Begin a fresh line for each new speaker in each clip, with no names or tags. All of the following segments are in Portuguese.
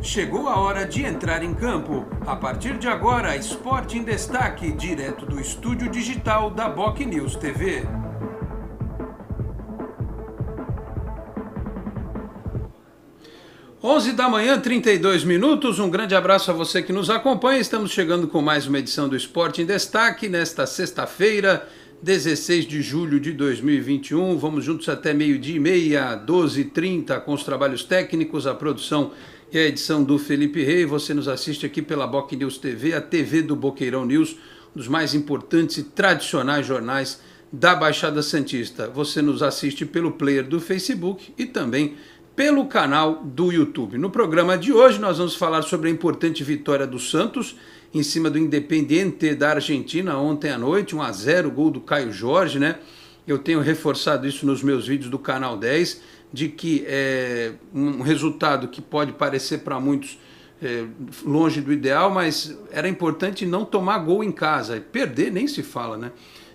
Chegou a hora de entrar em campo. A partir de agora, Esporte em Destaque, direto do estúdio digital da BocNews TV. Onze da manhã, 32 minutos. Um grande abraço a você que nos acompanha. Estamos chegando com mais uma edição do Esporte em Destaque nesta sexta-feira, 16 de julho de 2021. Vamos juntos até meio-dia e meia, 12h30, com os trabalhos técnicos, a produção e a edição do Felipe Rey. Você nos assiste aqui pela BocNews TV, a TV do Boqueirão News, um dos mais importantes e tradicionais jornais da Baixada Santista. Você nos assiste pelo player do Facebook e também pelo canal do YouTube. No programa de hoje nós vamos falar sobre a importante vitória do Santos em cima do Independiente da Argentina ontem à noite, 1-0, gol do Caio Jorge, né? Eu tenho reforçado isso nos meus vídeos do canal 10, de que é um resultado que pode parecer para muitos longe do ideal, mas era importante não tomar gol em casa, perder nem se fala, né?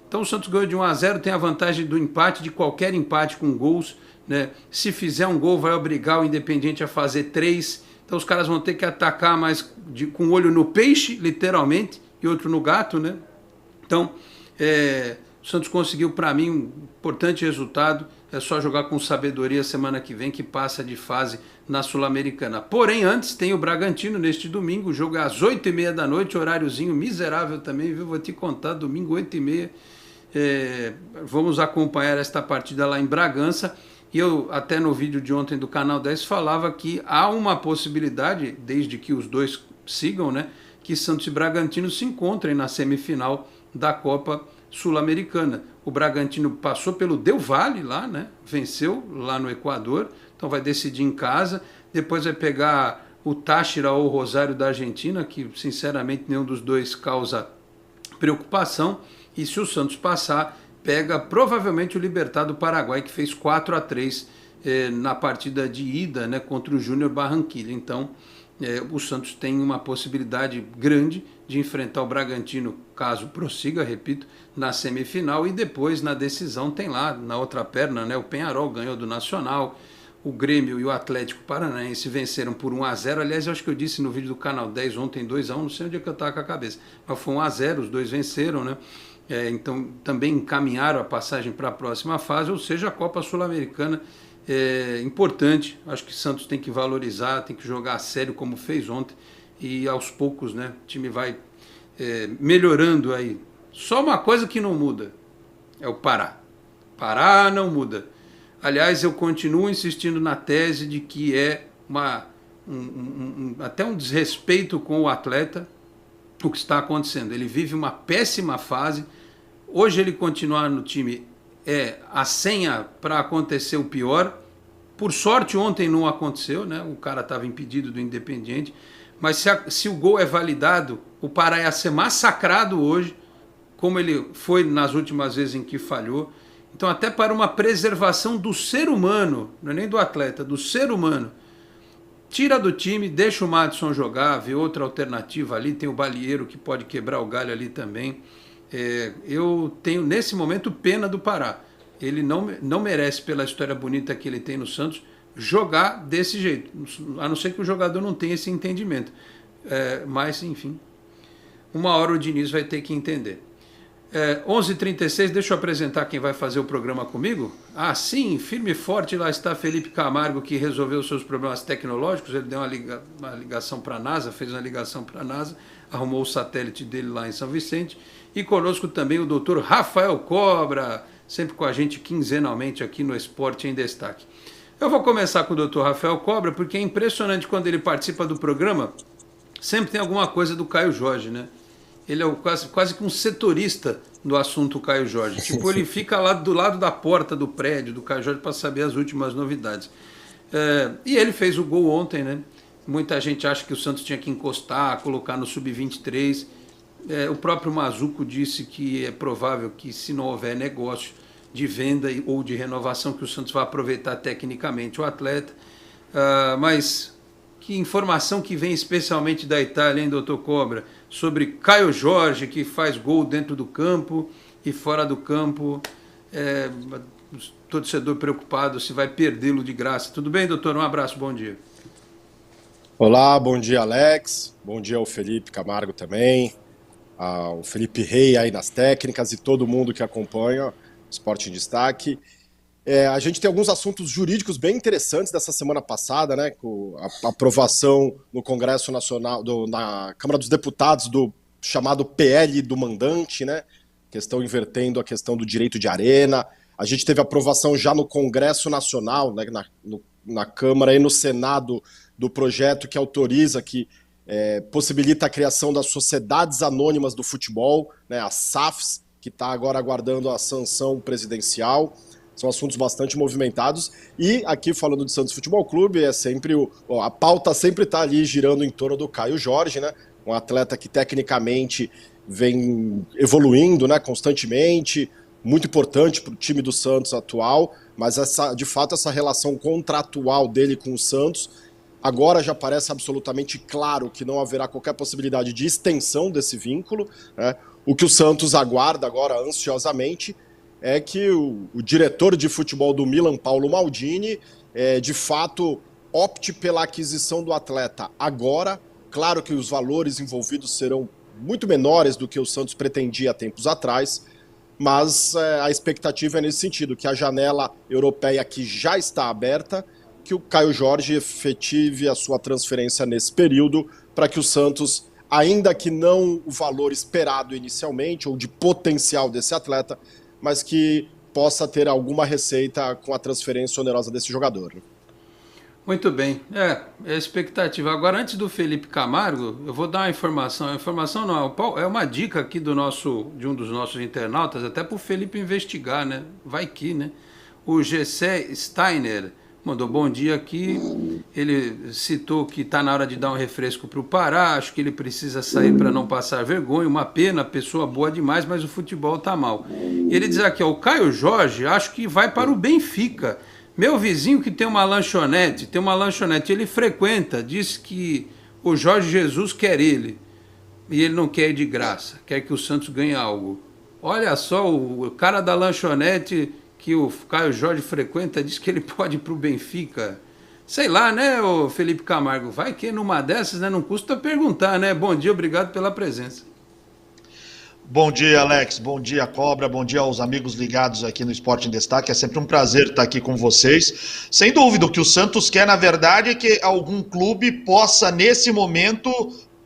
Então o Santos ganhou de 1-0, tem a vantagem do empate, de qualquer empate com gols, né? Se fizer um gol vai obrigar o Independiente a fazer 3, então os caras vão ter que atacar mais com um olho no peixe, literalmente, e outro no gato, né? Então o Santos conseguiu para mim um importante resultado, é só jogar com sabedoria semana que vem que passa de fase na Sul-Americana. Porém, antes tem o Bragantino neste domingo, o jogo é às 8h30 da noite, horáriozinho miserável também, viu? Vou te contar, domingo 8h30, vamos acompanhar esta partida lá em Bragança. E eu até no vídeo de ontem do canal 10 falava que há uma possibilidade, desde que os dois sigam, né, que Santos e Bragantino se encontrem na semifinal da Copa Sul-Americana. O Bragantino passou pelo Del Valle lá, né, venceu lá no Equador, então vai decidir em casa, depois vai pegar o Táchira ou o Rosário da Argentina, que sinceramente nenhum dos dois causa preocupação, e se o Santos passar, pega provavelmente o Libertad do Paraguai, que fez 4-3 na partida de ida, né, contra o Júnior Barranquilla. Então o Santos tem uma possibilidade grande de enfrentar o Bragantino, caso prossiga, repito, na semifinal, e depois na decisão tem lá, na outra perna, né, o Peñarol ganhou do Nacional, o Grêmio e o Atlético Paranaense venceram por 1-0, aliás, eu acho que eu disse no vídeo do canal 10 ontem 2-1, não sei onde é que eu estava com a cabeça, mas foi 1-0, os dois venceram, né? Então também encaminharam a passagem para a próxima fase, ou seja, a Copa Sul-Americana é importante, acho que Santos tem que valorizar, tem que jogar a sério como fez ontem, e aos poucos, né, o time vai melhorando aí. Só uma coisa que não muda, é o Pará. Pará não muda. Aliás, eu continuo insistindo na tese de que é até um desrespeito com o atleta o que está acontecendo. Ele vive uma péssima fase. Hoje ele continuar no time é a senha para acontecer o pior. Por sorte ontem não aconteceu, né? O cara estava impedido do Independiente. Mas se o gol é validado, o Pará ia ser massacrado hoje, como ele foi nas últimas vezes em que falhou. Então até para uma preservação do ser humano, não é nem do atleta, do ser humano, tira do time, deixa o Madison jogar, vê outra alternativa ali, tem o Balieiro que pode quebrar o galho ali também. Eu tenho nesse momento pena do Pará. Ele não merece, pela história bonita que ele tem no Santos, jogar desse jeito, a não ser que o jogador não tenha esse entendimento. Mas, enfim, uma hora o Diniz vai ter que entender. 11h36, deixa eu apresentar quem vai fazer o programa comigo. Ah, sim, firme e forte, lá está Felipe Camargo, que resolveu seus problemas tecnológicos. Ele deu uma ligação para a NASA, fez uma ligação para a NASA, arrumou o satélite dele lá em São Vicente. E conosco também o doutor Rafael Cobra, sempre com a gente quinzenalmente aqui no Esporte em Destaque. Eu vou começar com o doutor Rafael Cobra, porque é impressionante quando ele participa do programa, sempre tem alguma coisa do Caio Jorge, né? Ele é quase que um setorista do assunto Caio Jorge. Tipo, ele fica lá do lado da porta do prédio do Caio Jorge para saber as últimas novidades. E ele fez o gol ontem, né? Muita gente acha que o Santos tinha que encostar, colocar no sub-23. O próprio Mazuco disse que é provável que, se não houver negócio de venda ou de renovação, que o Santos vai aproveitar tecnicamente o atleta. Mas que informação que vem especialmente da Itália, hein, doutor Cobra? Sobre Caio Jorge, que faz gol dentro do campo e fora do campo. Torcedor preocupado se vai perdê-lo de graça. Tudo bem, doutor? Um abraço, bom dia.
Olá, bom dia Alex, bom dia ao Felipe Camargo também, ao Felipe Rei aí nas técnicas e todo mundo que acompanha o Esporte em Destaque. A gente tem alguns assuntos jurídicos bem interessantes dessa semana passada, né, com a aprovação no Congresso Nacional, na Câmara dos Deputados do chamado PL do mandante, né, questão invertendo a questão do direito de arena. A gente teve aprovação já no Congresso Nacional, né, na Câmara e no Senado, do projeto que autoriza, que possibilita a criação das sociedades anônimas do futebol, né, as SAFs, que está agora aguardando a sanção presidencial. São assuntos bastante movimentados. E aqui, falando de Santos Futebol Clube, a pauta sempre está ali girando em torno do Caio Jorge, né, um atleta que tecnicamente vem evoluindo, né, constantemente, muito importante para o time do Santos atual, mas de fato essa relação contratual dele com o Santos agora já parece absolutamente claro que não haverá qualquer possibilidade de extensão desse vínculo, né? O que o Santos aguarda agora ansiosamente é que o diretor de futebol do Milan, Paulo Maldini, de fato opte pela aquisição do atleta agora. Claro que os valores envolvidos serão muito menores do que o Santos pretendia há tempos atrás, mas a expectativa é nesse sentido, que a janela europeia que já está aberta, que o Caio Jorge efetive a sua transferência nesse período, para que o Santos, ainda que não o valor esperado inicialmente, ou de potencial desse atleta, mas que possa ter alguma receita com a transferência onerosa desse jogador.
Muito bem, é a expectativa. Agora, antes do Felipe Camargo, eu vou dar uma informação. A informação não, é uma dica aqui de um dos nossos internautas, até para o Felipe investigar, né? Vai que, né? O Gessé Steiner mandou bom dia aqui. Ele citou que está na hora de dar um refresco para o Pará. Acho que ele precisa sair para não passar vergonha. Uma pena, pessoa boa demais, mas o futebol está mal. E ele diz aqui, ó, o Caio Jorge, acho que vai para o Benfica. Meu vizinho que tem uma lanchonete, ele frequenta, diz que o Jorge Jesus quer ele. E ele não quer ir de graça, quer que o Santos ganhe algo. Olha só, o cara da lanchonete que o Caio Jorge frequenta diz que ele pode ir para o Benfica. Sei lá, né, o Felipe Camargo? Vai que numa dessas, né? Não custa perguntar, né? Bom dia, obrigado pela presença.
Bom dia, Alex. Bom dia, Cobra. Bom dia aos amigos ligados aqui no Esporte em Destaque. É sempre um prazer estar aqui com vocês. Sem dúvida, o que o Santos quer, na verdade, é que algum clube possa, nesse momento,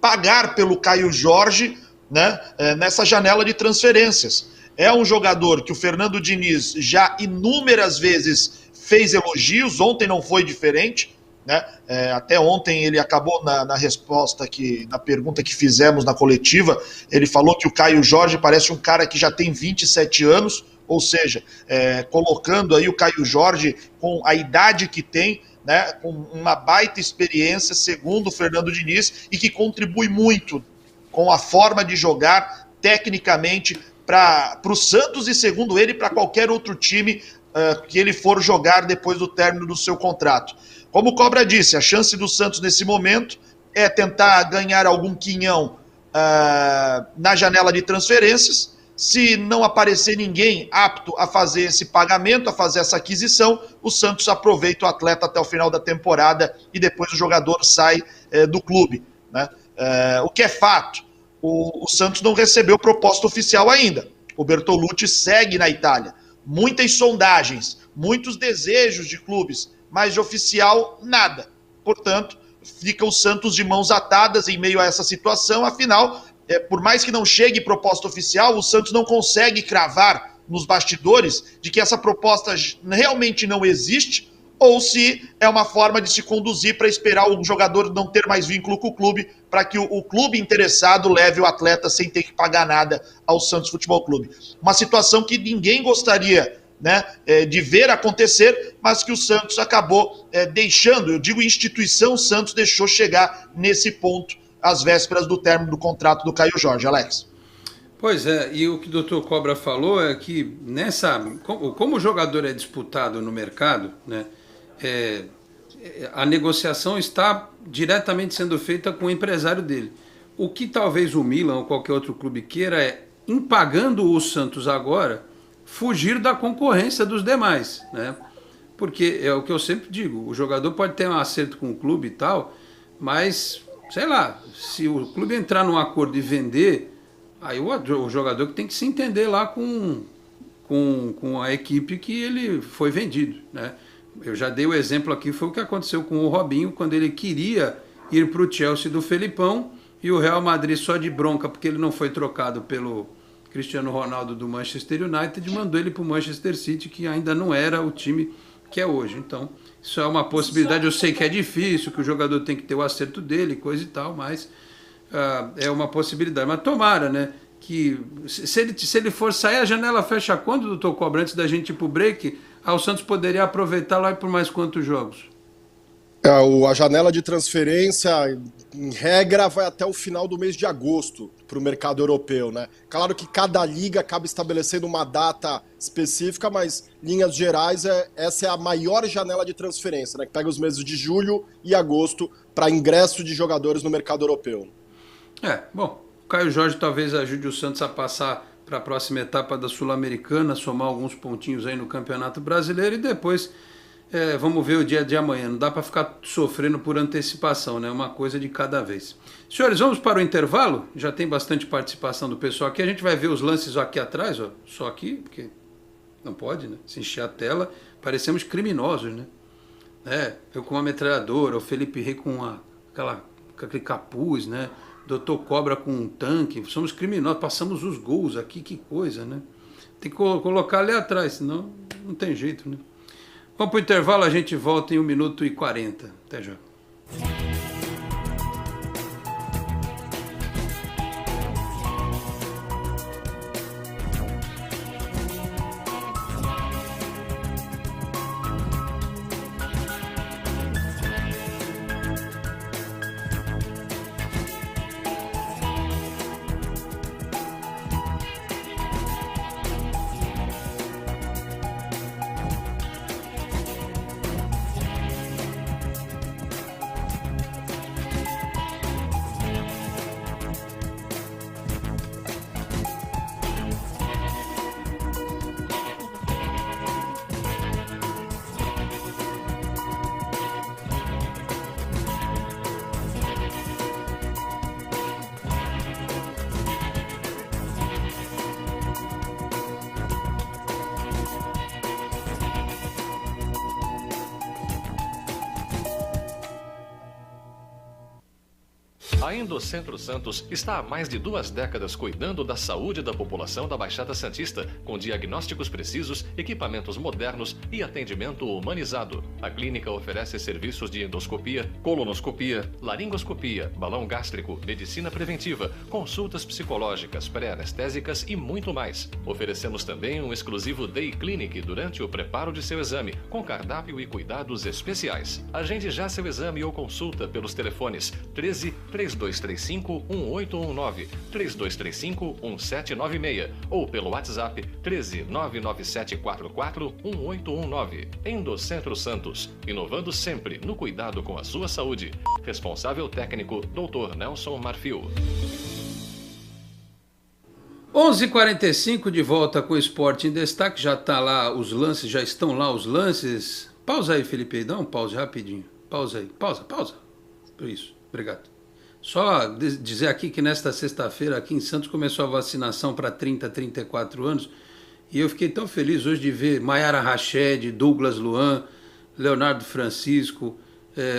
pagar pelo Caio Jorge, né, nessa janela de transferências. É um jogador que o Fernando Diniz já inúmeras vezes fez elogios, ontem não foi diferente, né? Até ontem ele acabou na resposta na pergunta que fizemos na coletiva, ele falou que o Caio Jorge parece um cara que já tem 27 anos, ou seja, colocando aí o Caio Jorge com a idade que tem, né, com uma baita experiência, segundo o Fernando Diniz, e que contribui muito com a forma de jogar tecnicamente para o Santos e, segundo ele, para qualquer outro time que ele for jogar depois do término do seu contrato. Como o Cobra disse, a chance do Santos nesse momento é tentar ganhar algum quinhão na janela de transferências. Se não aparecer ninguém apto a fazer esse pagamento, a fazer essa aquisição, o Santos aproveita o atleta até o final da temporada e depois o jogador sai do clube, né? O que é fato, o Santos não recebeu proposta oficial ainda. O Bertolucci segue na Itália. Muitas sondagens, muitos desejos de clubes, mas de oficial, nada. Portanto, fica o Santos de mãos atadas em meio a essa situação. Afinal, por mais que não chegue proposta oficial, o Santos não consegue cravar nos bastidores de que essa proposta realmente não existe, ou se é uma forma de se conduzir para esperar o jogador não ter mais vínculo com o clube, para que o clube interessado leve o atleta sem ter que pagar nada ao Santos Futebol Clube. Uma situação que ninguém gostaria, né, de ver acontecer, mas que o Santos acabou deixando, eu digo instituição, o Santos deixou chegar nesse ponto às vésperas do término do contrato do Caio Jorge. Alex.
Pois é, e o que o Dr. Cobra falou é que como o jogador é disputado no mercado, né, a negociação está diretamente sendo feita com o empresário dele. O que talvez o Milan ou qualquer outro clube queira é, em pagando o Santos agora, fugir da concorrência dos demais, né? Porque é o que eu sempre digo, o jogador pode ter um acerto com o clube e tal, Mas, sei lá, se o clube entrar num acordo e vender, aí o jogador que tem que se entender lá com a equipe que ele foi vendido, né? Eu já dei o exemplo aqui, foi o que aconteceu com o Robinho, quando ele queria ir para o Chelsea do Felipão, e o Real Madrid, só de bronca, porque ele não foi trocado pelo Cristiano Ronaldo do Manchester United, mandou ele para o Manchester City, que ainda não era o time que é hoje. Então, isso é uma possibilidade. Eu sei que é difícil, que o jogador tem que ter o acerto dele, coisa e tal, mas é uma possibilidade. Mas tomara, né? Que se ele for sair, a janela fecha quando, doutor Cobra? Antes da gente ir pro break, o Santos poderia aproveitar lá e por mais quantos jogos?
A janela de transferência, em regra, vai até o final do mês de agosto para o mercado europeu, né? Claro que cada liga acaba estabelecendo uma data específica, mas, linhas gerais, essa é a maior janela de transferência, né? Que pega os meses de julho e agosto para ingresso de jogadores no mercado europeu.
Bom, o Caio Jorge talvez ajude o Santos a passar para a próxima etapa da Sul-Americana, somar alguns pontinhos aí no Campeonato Brasileiro e depois vamos ver o dia de amanhã. Não dá para ficar sofrendo por antecipação, né? Uma coisa de cada vez. Senhores, vamos para o intervalo? Já tem bastante participação do pessoal aqui. A gente vai ver os lances aqui atrás, ó. Só aqui, porque não pode, né? Se encher a tela, parecemos criminosos, né? Eu com uma metralhadora, o Felipe Rey com aquele capuz, né? Doutor Cobra com um tanque, somos criminosos, passamos os gols aqui, que coisa, né? Tem que colocar ali atrás, senão não tem jeito, né? Vamos para o intervalo, a gente volta em 1 minuto e 40. Até já.
A Endocentro Santos está há mais de 2 décadas cuidando da saúde da população da Baixada Santista, com diagnósticos precisos, equipamentos modernos e atendimento humanizado. A clínica oferece serviços de endoscopia, colonoscopia, laringoscopia, balão gástrico, medicina preventiva, consultas psicológicas, pré-anestésicas e muito mais. Oferecemos também um exclusivo Day Clinic durante o preparo de seu exame, com cardápio e cuidados especiais. Agende já seu exame ou consulta pelos telefones 13 3235 1819, 3235 1796 ou pelo WhatsApp 13 99744 1819. Endocentro Santos, inovando sempre no cuidado com a sua saúde. Responsável técnico Dr. Nelson Marfil.
11h45 de volta com o Esporte em Destaque. Já tá lá os lances, já estão lá os lances. Pausa aí, Felipe, dá um pause rapidinho. Pausa aí, pausa. Isso, obrigado. Só dizer aqui que nesta sexta-feira aqui em Santos começou a vacinação para 30 a 34 anos e eu fiquei tão feliz hoje de ver Maiara Rached, Douglas Luan, Leonardo Francisco,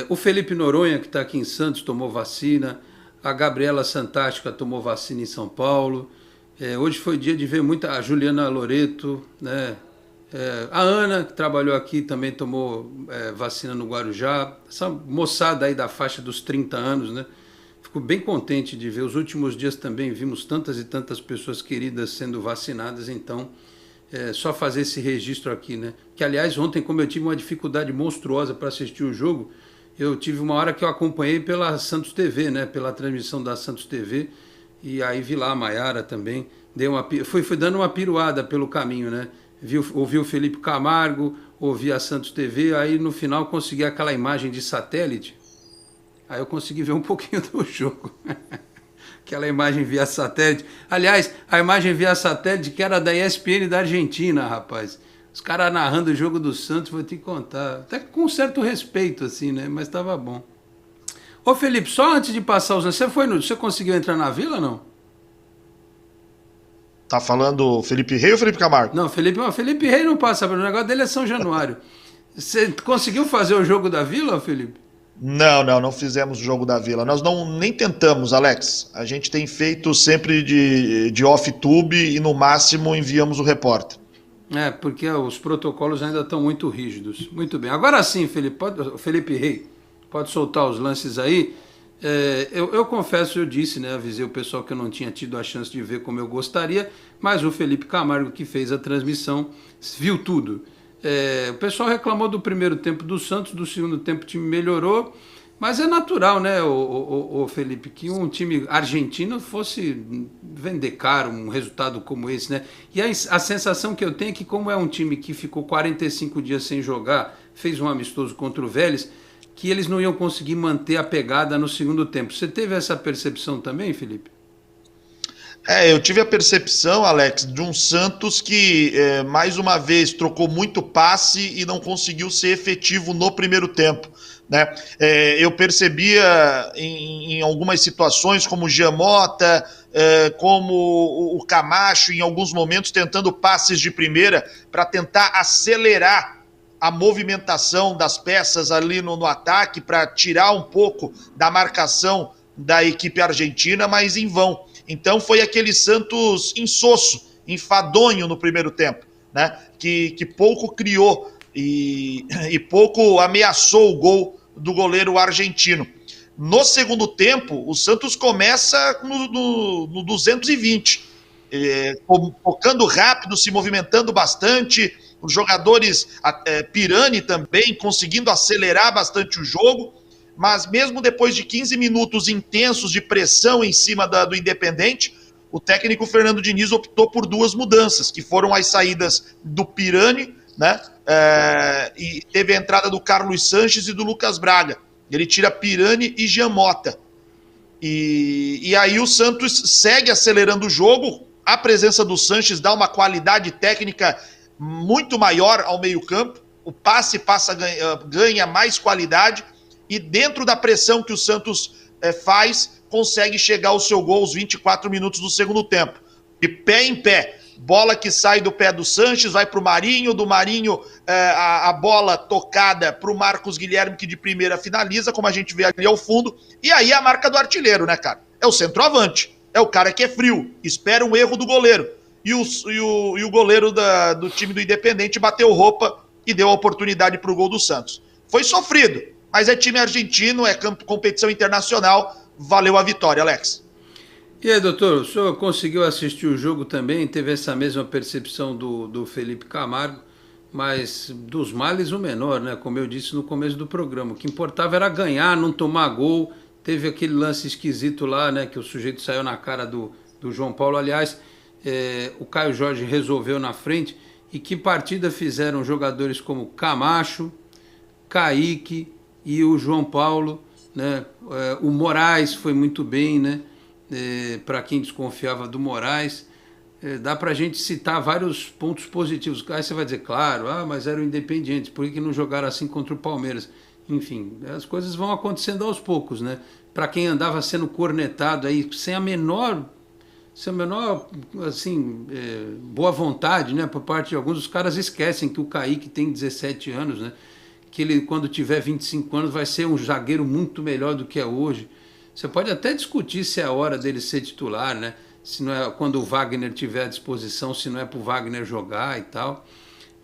o Felipe Noronha, que está aqui em Santos, tomou vacina, a Gabriela Santástica tomou vacina em São Paulo. Hoje foi dia de ver a Juliana Loreto, né? A Ana, que trabalhou aqui, também tomou vacina no Guarujá. Essa moçada aí da faixa dos 30 anos, né? Fico bem contente de ver. Os últimos dias também vimos tantas e tantas pessoas queridas sendo vacinadas, então só fazer esse registro aqui, né? Que, aliás, ontem, como eu tive uma dificuldade monstruosa para assistir o jogo, eu tive uma hora que eu acompanhei pela Santos TV, né? Pela transmissão da Santos TV, e aí vi lá a Maiara também, fui dando uma piruada pelo caminho, né? Ouvi o Felipe Camargo, ouvi a Santos TV, aí no final consegui aquela imagem de satélite. Aí eu consegui ver um pouquinho do jogo. Aquela imagem via satélite. Aliás, a imagem via satélite que era da ESPN da Argentina, rapaz. Os caras narrando o jogo do Santos, vou te contar. Até com um certo respeito, assim, né? Mas estava bom. Ô Felipe, só antes de passar os... Você conseguiu entrar na Vila ou não?
Tá falando Felipe Rei ou Felipe Camargo?
Não, Felipe Rei não passa, o negócio dele é São Januário. Você conseguiu fazer o jogo da Vila, Felipe?
Não fizemos o jogo da Vila. Nós nem tentamos, Alex. A gente tem feito sempre de off-tube e no máximo enviamos o repórter.
Porque os protocolos ainda estão muito rígidos. Muito bem. Agora sim, Felipe Rei, pode soltar os lances aí. Eu confesso, eu disse, né? Avisei o pessoal que eu não tinha tido a chance de ver como eu gostaria, mas o Felipe Camargo, que fez a transmissão, viu tudo. O pessoal reclamou do primeiro tempo do Santos, do segundo tempo o time melhorou, mas é natural, né, o Felipe, que um time argentino fosse vender caro um resultado como esse, né? E a sensação que eu tenho é que, como é um time que ficou 45 dias sem jogar, fez um amistoso contra o Vélez, que eles não iam conseguir manter a pegada no segundo tempo. Você teve essa percepção também, Felipe?
Eu tive a percepção, Alex, de um Santos que, mais uma vez, trocou muito passe e não conseguiu ser efetivo no primeiro tempo, né? Eu percebia em algumas situações, como o Giamota, como o Camacho, em alguns momentos, tentando passes de primeira para tentar acelerar a movimentação das peças ali no ataque, para tirar um pouco da marcação da equipe argentina, mas em vão. Então foi aquele Santos insosso, enfadonho no primeiro tempo, né? Que pouco criou e pouco ameaçou o gol do goleiro argentino. No segundo tempo, o Santos começa no 220, focando rápido, se movimentando bastante, os jogadores, Pirani também, conseguindo acelerar bastante o jogo, mas mesmo depois de 15 minutos intensos de pressão em cima do Independente, o técnico Fernando Diniz optou por duas mudanças, que foram as saídas do Pirani, né? E teve a entrada do Carlos Sanches e do Lucas Braga. Ele tira Pirani e Giamota. E aí o Santos segue acelerando o jogo, a presença do Sanches dá uma qualidade técnica muito maior ao meio-campo, o passe ganha mais qualidade, e dentro da pressão que o Santos faz, consegue chegar ao seu gol aos 24 minutos do segundo tempo. De pé em pé, bola que sai do pé do Sanches, vai para o Marinho, do Marinho a bola tocada para o Marcos Guilherme, que de primeira finaliza, como a gente vê ali ao fundo, e aí a marca do artilheiro, né, cara? É o centroavante, é o cara que é frio, espera um erro do goleiro. E o goleiro do time do Independente bateu roupa e deu a oportunidade para o gol do Santos. Foi sofrido, mas é time argentino, é competição internacional, valeu a vitória, Alex.
E aí, doutor, o senhor conseguiu assistir o jogo também? Teve essa mesma percepção do Felipe Camargo, mas dos males o menor, né? Como eu disse no começo do programa, o que importava era ganhar, não tomar gol. Teve aquele lance esquisito lá, né? Que o sujeito saiu na cara do João Paulo. Aliás, o Caio Jorge resolveu na frente. E que partida fizeram jogadores como Camacho, Kaique e o João Paulo, né? O Moraes foi muito bem, né? Para quem desconfiava do Moraes, dá para a gente citar vários pontos positivos. Aí você vai dizer, claro, mas eram independentes, por que não jogaram assim contra o Palmeiras? Enfim, as coisas vão acontecendo aos poucos, né? Para quem andava sendo cornetado aí, sem a menor assim, boa vontade, né? Por parte de alguns, os caras esquecem que o Kaique tem 17 anos, né? Que ele, quando tiver 25 anos, vai ser um zagueiro muito melhor do que é hoje. Você pode até discutir se é a hora dele ser titular, né? Se não é quando o Wagner tiver à disposição, se não é para o Wagner jogar e tal.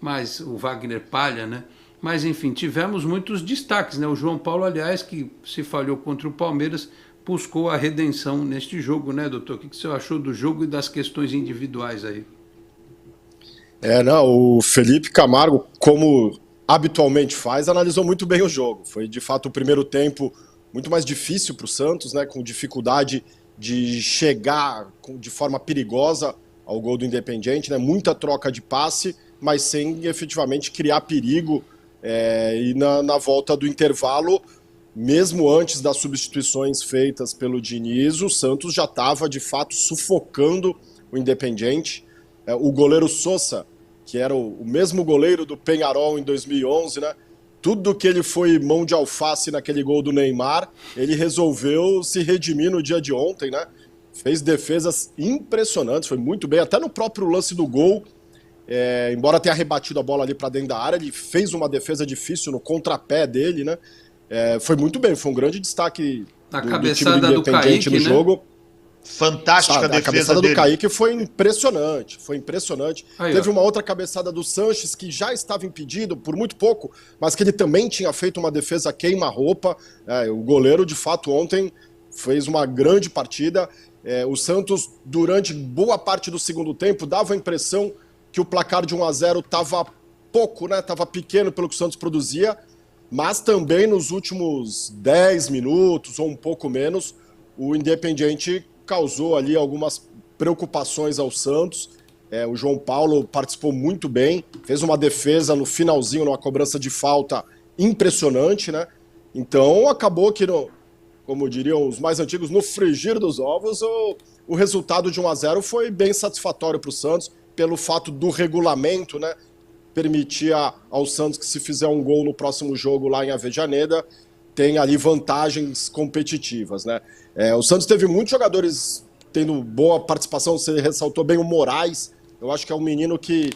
Mas o Wagner palha, né? Mas, enfim, tivemos muitos destaques, né? O João Paulo, aliás, que se falhou contra o Palmeiras, buscou a redenção neste jogo, né, doutor? O que você achou do jogo e das questões individuais aí?
O Felipe Camargo, como habitualmente faz, analisou muito bem o jogo. Foi, de fato, o primeiro tempo muito mais difícil para o Santos, né, com dificuldade de chegar de forma perigosa ao gol do Independiente, né, muita troca de passe, mas sem efetivamente criar perigo. E na volta do intervalo, mesmo antes das substituições feitas pelo Diniz, o Santos já estava de fato sufocando o Independiente. O goleiro Sosa, que era o mesmo goleiro do Peñarol em 2011, né, tudo que ele foi mão de alface naquele gol do Neymar, ele resolveu se redimir no dia de ontem, né? Fez defesas impressionantes, foi muito bem, até no próprio lance do gol, embora tenha rebatido a bola ali para dentro da área, ele fez uma defesa difícil no contrapé dele, né? Foi muito bem, foi um grande destaque
a
do
cabeçada
time do Independiente no jogo.
Fantástica a defesa
A cabeçada
dele.
do Kaique foi impressionante,
Aí,
Teve uma outra cabeçada do Sanches que já estava impedido por muito pouco, mas que ele também tinha feito uma defesa queima-roupa. O goleiro, de fato, ontem fez uma grande partida. O Santos, durante boa parte do segundo tempo, dava a impressão que o placar de 1-0 estava pouco, né? Estava pequeno pelo que o Santos produzia, mas também nos últimos 10 minutos ou um pouco menos, o Independiente causou ali algumas preocupações ao Santos. O João Paulo participou muito bem, fez uma defesa no finalzinho, numa cobrança de falta impressionante, né? Então acabou que, como diriam os mais antigos, no frigir dos ovos, o resultado de 1-0 foi bem satisfatório para o Santos, pelo fato do regulamento, né? Permitir ao Santos que, se fizer um gol no próximo jogo lá em Avejaneda, tem ali vantagens competitivas, né? O Santos teve muitos jogadores tendo boa participação, você ressaltou bem o Moraes. Eu acho que é um menino que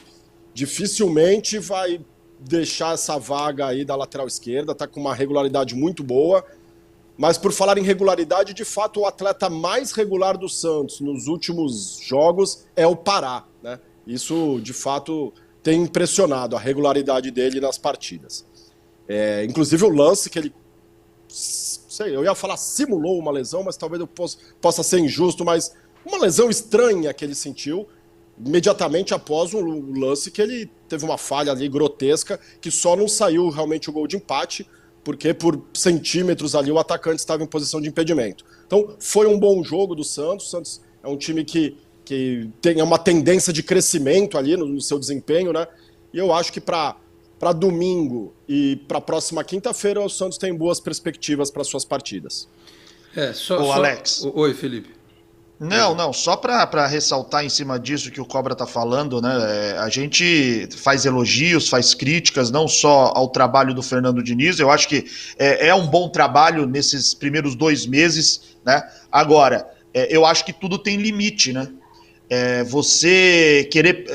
dificilmente vai deixar essa vaga aí da lateral esquerda, tá com uma regularidade muito boa. Mas por falar em regularidade, de fato, o atleta mais regular do Santos nos últimos jogos é o Pará, né? Isso, de fato, tem impressionado a regularidade dele nas partidas. Inclusive o lance que ele... eu ia falar simulou uma lesão, mas talvez eu possa ser injusto, mas uma lesão estranha que ele sentiu imediatamente após um lance que ele teve uma falha ali grotesca, que só não saiu realmente o gol de empate, porque por centímetros ali o atacante estava em posição de impedimento. Então foi um bom jogo do Santos. O Santos é um time que tem uma tendência de crescimento ali no seu desempenho, né? E eu acho que para domingo e para a próxima quinta-feira o Santos tem boas perspectivas para suas partidas.
Alex.
Oi, Felipe.
Não, só para ressaltar em cima disso que o Cobra tá falando, né? A gente faz elogios, faz críticas, não só ao trabalho do Fernando Diniz. Eu acho que é um bom trabalho nesses primeiros 2 meses, né? Agora, eu acho que tudo tem limite, né? Você querer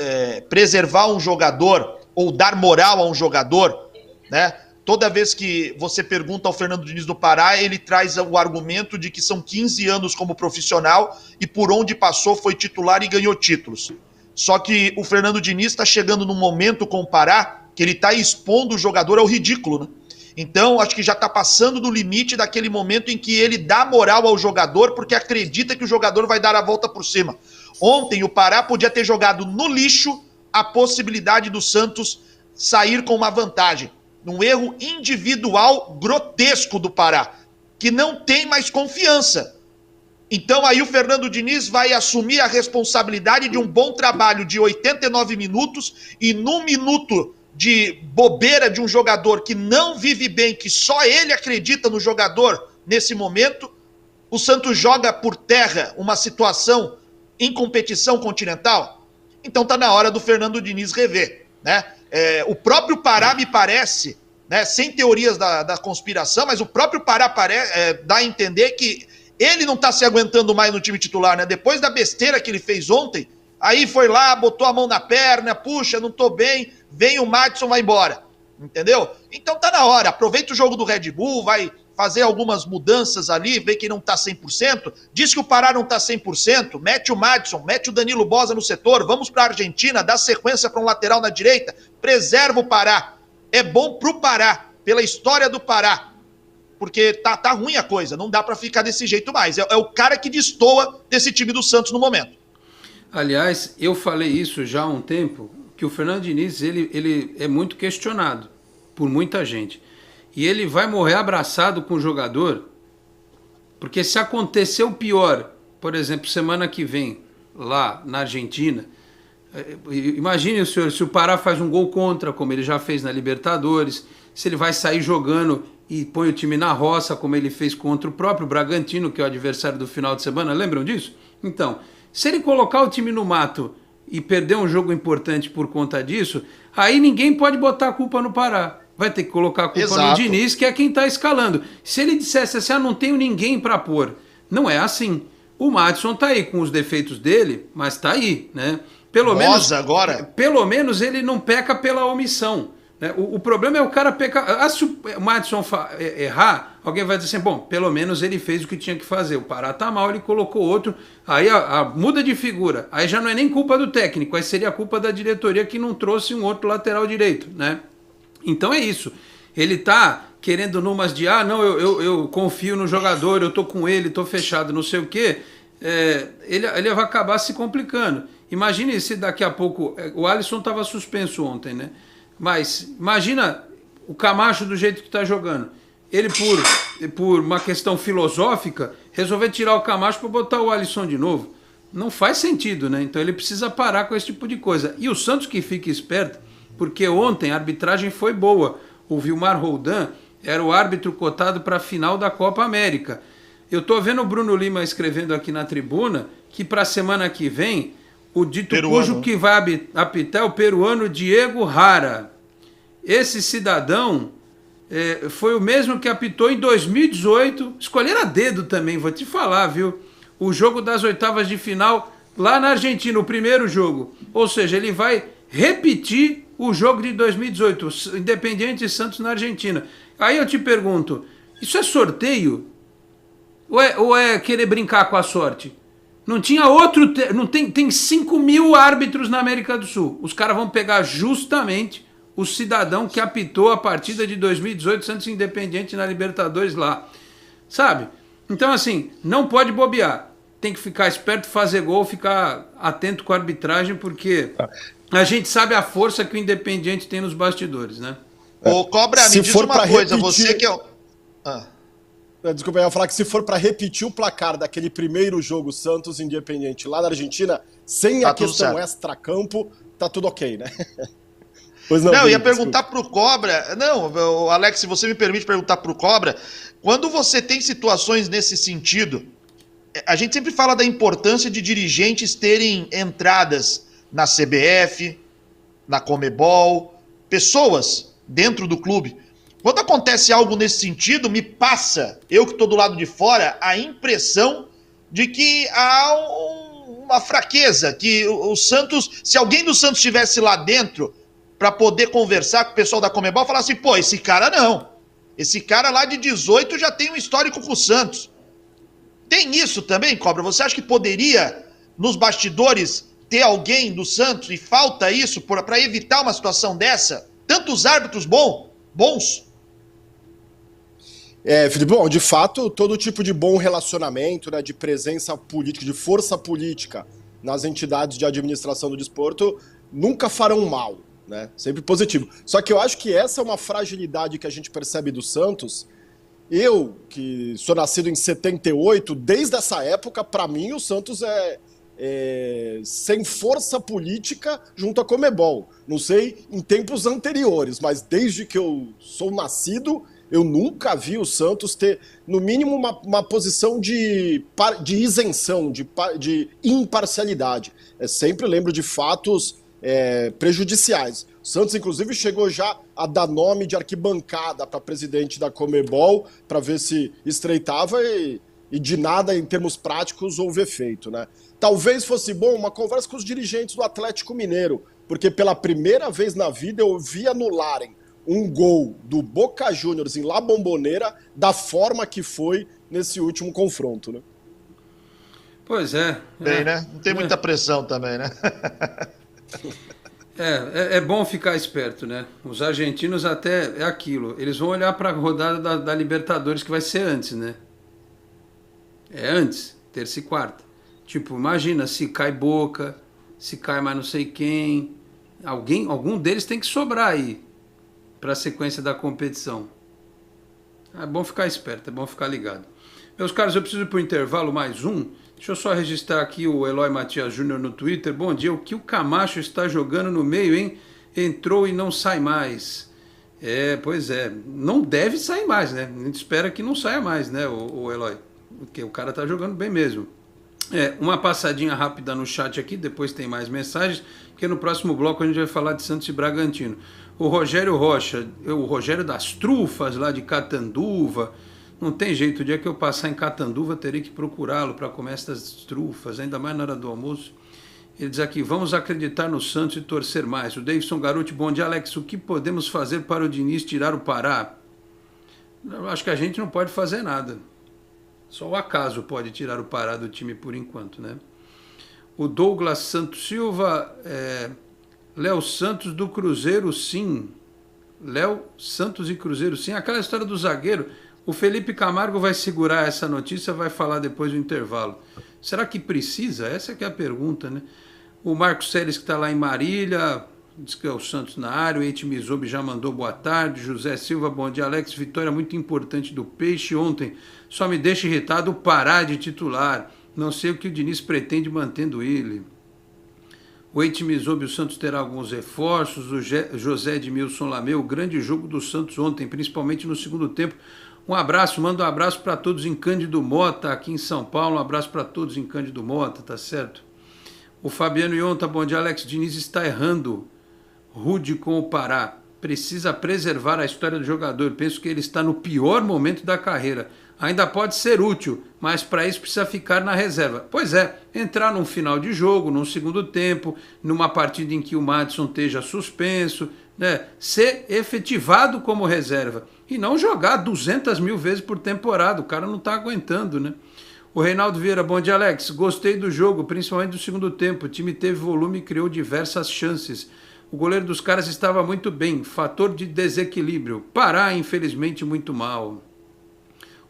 preservar um jogador ou dar moral a um jogador, né? Toda vez que você pergunta ao Fernando Diniz do Pará, ele traz o argumento de que são 15 anos como profissional e por onde passou foi titular e ganhou títulos. Só que o Fernando Diniz está chegando num momento com o Pará que ele está expondo o jogador ao ridículo, né? Então, acho que já está passando do limite daquele momento em que ele dá moral ao jogador porque acredita que o jogador vai dar a volta por cima. Ontem, o Pará podia ter jogado no lixo a possibilidade do Santos sair com uma vantagem. Num erro individual grotesco do Pará, que não tem mais confiança. Então aí o Fernando Diniz vai assumir a responsabilidade de um bom trabalho de 89 minutos e num minuto de bobeira de um jogador que não vive bem, que só ele acredita no jogador nesse momento, o Santos joga por terra uma situação em competição continental. Então tá na hora do Fernando Diniz rever, né? O próprio Pará me parece, né, sem teorias da conspiração, mas o próprio Pará dá a entender que ele não está se aguentando mais no time titular, né? Depois da besteira que ele fez ontem, aí foi lá, botou a mão na perna, puxa, não tô bem, vem o Madison, vai embora, entendeu? Então tá na hora, aproveita o jogo do Red Bull, vai fazer algumas mudanças ali, vê que não tá 100%, diz que o Pará não tá 100%, mete o Madison, mete o Danilo Boza no setor, vamos pra Argentina, dá sequência para um lateral na direita, preserva o Pará, é bom pro Pará, pela história do Pará, porque tá ruim a coisa, não dá para ficar desse jeito mais, é o cara que destoa desse time do Santos no momento.
Aliás, eu falei isso já há um tempo, que o Fernando Diniz, ele é muito questionado por muita gente. E ele vai morrer abraçado com o jogador, porque se acontecer o pior, por exemplo, semana que vem, lá na Argentina, imagine o senhor, se o Pará faz um gol contra, como ele já fez na Libertadores, se ele vai sair jogando e põe o time na roça, como ele fez contra o próprio Bragantino, que é o adversário do final de semana, lembram disso? Então, se ele colocar o time no mato e perder um jogo importante por conta disso, aí ninguém pode botar a culpa no Pará. vai ter que colocar a culpa no
Exato.
Diniz, que é quem está escalando. Se ele dissesse assim, não tenho ninguém para pôr, não é assim. O Maddison tá aí com os defeitos dele, mas tá aí, né? Pelo menos ele não peca pela omissão. Né? O problema é o cara pecar. Se o Maddison errar, alguém vai dizer assim, bom, pelo menos ele fez o que tinha que fazer. O Pará tá mal, ele colocou outro. Aí muda de figura. Aí já não é nem culpa do técnico, aí seria culpa da diretoria que não trouxe um outro lateral direito, né? Então é isso. Ele tá querendo numas de, não, eu confio no jogador, eu tô com ele, tô fechado, não sei o quê. Ele vai acabar se complicando. Imagine se daqui a pouco... O Alisson estava suspenso ontem, né? Mas imagina o Camacho do jeito que está jogando. Ele, por uma questão filosófica, resolver tirar o Camacho para botar o Alisson de novo. Não faz sentido, né? Então ele precisa parar com esse tipo de coisa. E o Santos que fica esperto, porque ontem a arbitragem foi boa. O Vilmar Roldan era o árbitro cotado para a final da Copa América. Eu estou vendo o Bruno Lima escrevendo aqui na tribuna que para a semana que vem o dito cujo que vai apitar é o peruano Diego Rara. Esse cidadão foi o mesmo que apitou em 2018, escolheram a dedo também, vou te falar, viu? O jogo das oitavas de final lá na Argentina, o primeiro jogo. Ou seja, ele vai repetir o jogo de 2018, Independiente e Santos na Argentina. Aí eu te pergunto, isso é sorteio? Ou é querer brincar com a sorte? Não tinha outro... Tem 5 mil árbitros na América do Sul. Os caras vão pegar justamente o cidadão que apitou a partida de 2018 Santos Independiente na Libertadores lá. Sabe? Então, assim, não pode bobear. Tem que ficar esperto, fazer gol, ficar atento com a arbitragem, porque a gente sabe a força que o Independiente tem nos bastidores, né?
Ô, Cobra, me diz uma coisa. Você que é o...
Desculpa, eu ia falar que se for para repetir o placar daquele primeiro jogo Santos Independiente lá na Argentina, sem a questão extra-campo, tá tudo ok, né?
Pois não, eu ia perguntar pro Cobra... Não, Alex, se você me permite perguntar pro Cobra, quando você tem situações nesse sentido, a gente sempre fala da importância de dirigentes terem entradas na CBF, na Comebol, pessoas dentro do clube. Quando acontece algo nesse sentido, me passa, eu que estou do lado de fora, a impressão de que há uma fraqueza, que o Santos, se alguém do Santos estivesse lá dentro para poder conversar com o pessoal da Comebol, falar assim, pô, esse cara não. Esse cara lá de 18 já tem um histórico com o Santos. Tem isso também, Cobra? Você acha que poderia, nos bastidores, ter alguém do Santos, e falta isso para evitar uma situação dessa? Tantos árbitros bons?
Felipe, bom, de fato, todo tipo de bom relacionamento, né, de presença política, de força política nas entidades de administração do desporto nunca farão mal, né? Sempre positivo. Só que eu acho que essa é uma fragilidade que a gente percebe do Santos. Eu, que sou nascido em 78, desde essa época, para mim, o Santos sem força política junto à Comebol. Não sei em tempos anteriores, mas desde que eu sou nascido, eu nunca vi o Santos ter, no mínimo, uma posição de isenção, de imparcialidade. Sempre lembro de fatos prejudiciais. O Santos, inclusive, chegou já a dar nome de arquibancada para presidente da Comebol, para ver se estreitava e de nada, em termos práticos, houve efeito, né? Talvez fosse bom uma conversa com os dirigentes do Atlético Mineiro, porque pela primeira vez na vida eu vi anularem um gol do Boca Juniors em La Bombonera da forma que foi nesse último confronto, né?
Pois é.
Bem, né? Não tem muita pressão também, né?
É bom ficar esperto, né? Os argentinos até é aquilo. Eles vão olhar para a rodada da Libertadores, que vai ser antes, né? É antes, terça e quarta. Tipo, imagina se cai Boca, se cai mais não sei quem. Algum deles tem que sobrar aí para a sequência da competição. É bom ficar esperto, é bom ficar ligado. Meus caros, eu preciso ir para o intervalo mais um. Deixa eu só registrar aqui o Eloy Matias Júnior no Twitter. Bom dia, o que o Camacho está jogando no meio, hein? Entrou e não sai mais. Pois é, não deve sair mais, né? A gente espera que não saia mais, né, o Eloy? Porque o cara tá jogando bem mesmo. Uma passadinha rápida no chat aqui, depois tem mais mensagens, que no próximo bloco a gente vai falar de Santos e Bragantino. O Rogério Rocha, o Rogério das Trufas, lá de Catanduva, não tem jeito, o dia que eu passar em Catanduva terei que procurá-lo para comer essas trufas, ainda mais na hora do almoço. Ele diz aqui, vamos acreditar no Santos e torcer mais. O Davidson Garuti, bom dia, Alex, o que podemos fazer para o Diniz tirar o Pará? Eu acho que a gente não pode fazer nada. Só o acaso pode tirar o Pará do time por enquanto, né? O Douglas Santos Silva, Léo Santos do Cruzeiro, sim. Léo Santos e Cruzeiro, sim. Aquela história do zagueiro, o Felipe Camargo vai segurar essa notícia, vai falar depois do intervalo. Será que precisa? Essa que é a pergunta, né? O Marcos Seles, que está lá em Marília, diz que é o Santos na área. O Eite Mizobi já mandou boa tarde. José Silva, bom dia, Alex. Vitória muito importante do Peixe ontem. Só me deixa irritado o Pará de titular. Não sei o que o Diniz pretende mantendo ele. O Eite Mizobi, o Santos terá alguns reforços. O José Edmilson Lameu, o grande jogo do Santos ontem, principalmente no segundo tempo. Um abraço, manda um abraço para todos em Cândido Mota, aqui em São Paulo. Um abraço para todos em Cândido Mota, tá certo? O Fabiano Ionta, bom dia, Alex. Diniz está errando. Rude com o Pará. Precisa preservar a história do jogador. Penso que ele está no pior momento da carreira. Ainda pode ser útil, mas para isso precisa ficar na reserva. Pois é, entrar num final de jogo, num segundo tempo, numa partida em que o Madison esteja suspenso, né? Ser efetivado como reserva e não jogar 200 mil vezes por temporada. O cara não está aguentando, né? O Reinaldo Vieira, bom dia, Alex. Gostei do jogo, principalmente do segundo tempo. O time teve volume e criou diversas chances. O goleiro dos caras estava muito bem. Fator de desequilíbrio. Pará, infelizmente, muito mal.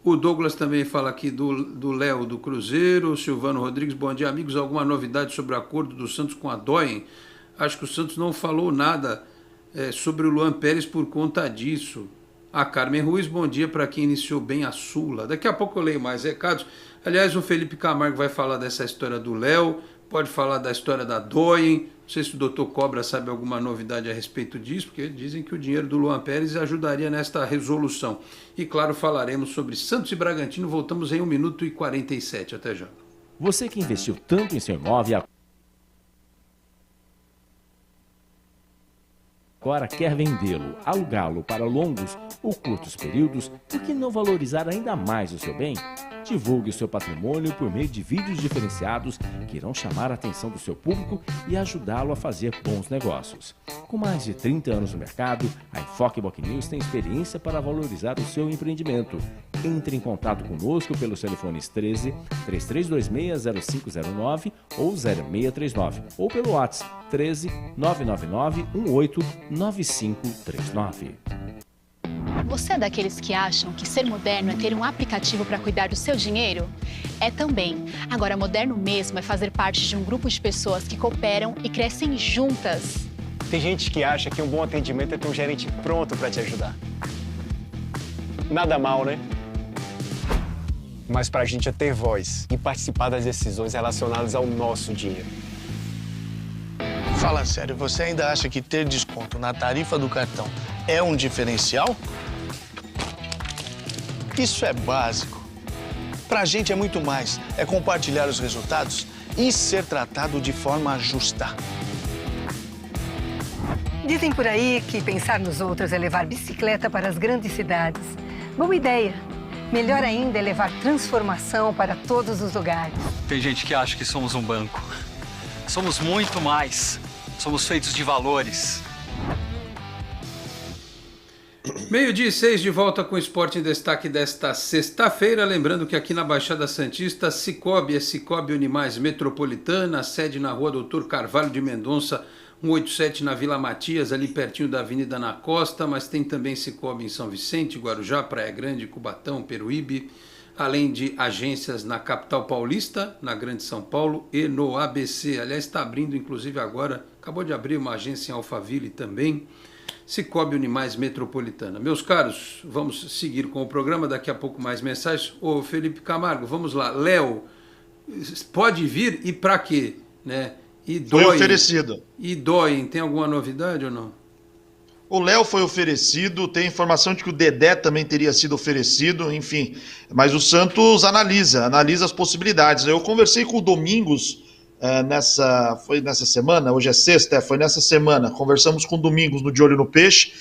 O Douglas também fala aqui do Léo do Cruzeiro. O Silvano Rodrigues, bom dia, amigos. Alguma novidade sobre o acordo do Santos com a Doyen? Acho que o Santos não falou nada sobre o Luan Pérez por conta disso. A Carmen Ruiz, bom dia para quem iniciou bem a Sula. Daqui a pouco eu leio mais recados. Aliás, o Felipe Camargo vai falar dessa história do Léo, pode falar da história da Doyen. Não sei se o doutor Cobra sabe alguma novidade a respeito disso, porque dizem que o dinheiro do Luan Pérez ajudaria nesta resolução. E claro, falaremos sobre Santos e Bragantino. Voltamos em 1 minuto e 47. Até já.
Você que investiu tanto em seu imóvel agora quer vendê-lo, alugá-lo para longos ou curtos períodos, por que não valorizar ainda mais o seu bem? Divulgue o seu patrimônio por meio de vídeos diferenciados que irão chamar a atenção do seu público e ajudá-lo a fazer bons negócios. Com mais de 30 anos no mercado, a Enfoque Boc News tem experiência para valorizar o seu empreendimento. Entre em contato conosco pelos telefones 13 3326-0509 ou 0639 ou pelo WhatsApp 13 999 18 9539.
Você é daqueles que acham que ser moderno é ter um aplicativo para cuidar do seu dinheiro? É também. Agora, moderno mesmo é fazer parte de um grupo de pessoas que cooperam e crescem juntas.
Tem gente que acha que um bom atendimento é ter um gerente pronto para te ajudar. Nada mal, né? Mas pra gente é ter voz e participar das decisões relacionadas ao nosso dinheiro.
Fala sério, você ainda acha que ter desconto na tarifa do cartão é um diferencial? Isso é básico. Pra gente é muito mais. É compartilhar os resultados e ser tratado de forma justa.
Dizem por aí que pensar nos outros é levar bicicleta para as grandes cidades. Boa ideia. Melhor ainda é levar transformação para todos os lugares.
Tem gente que acha que somos um banco. Somos muito mais. Somos feitos de valores.
12:06 de volta com o Esporte em Destaque desta sexta-feira. Lembrando que aqui na Baixada Santista, Cicobi é Cicobi Unimais Metropolitana, sede na rua Doutor Carvalho de Mendonça, 187 na Vila Matias, ali pertinho da Avenida na Costa, mas tem também Cicobi em São Vicente, Guarujá, Praia Grande, Cubatão, Peruíbe, além de agências na capital paulista, na Grande São Paulo e no ABC. Aliás, está abrindo inclusive agora, acabou de abrir uma agência em Alphaville também. Cicobi Unimais Metropolitana. Meus caros, vamos seguir com o programa, daqui a pouco mais mensagens. Ô Felipe Camargo, vamos lá. Léo, pode vir e para quê? Né? E
foi oferecido.
E Doyen, tem alguma novidade ou não?
O Léo foi oferecido, tem informação de que o Dedé também teria sido oferecido, enfim. Mas o Santos analisa as possibilidades. Eu conversei com o Domingos foi nessa semana, hoje é sexta, foi nessa semana. Conversamos com o Domingos no De Olho no Peixe.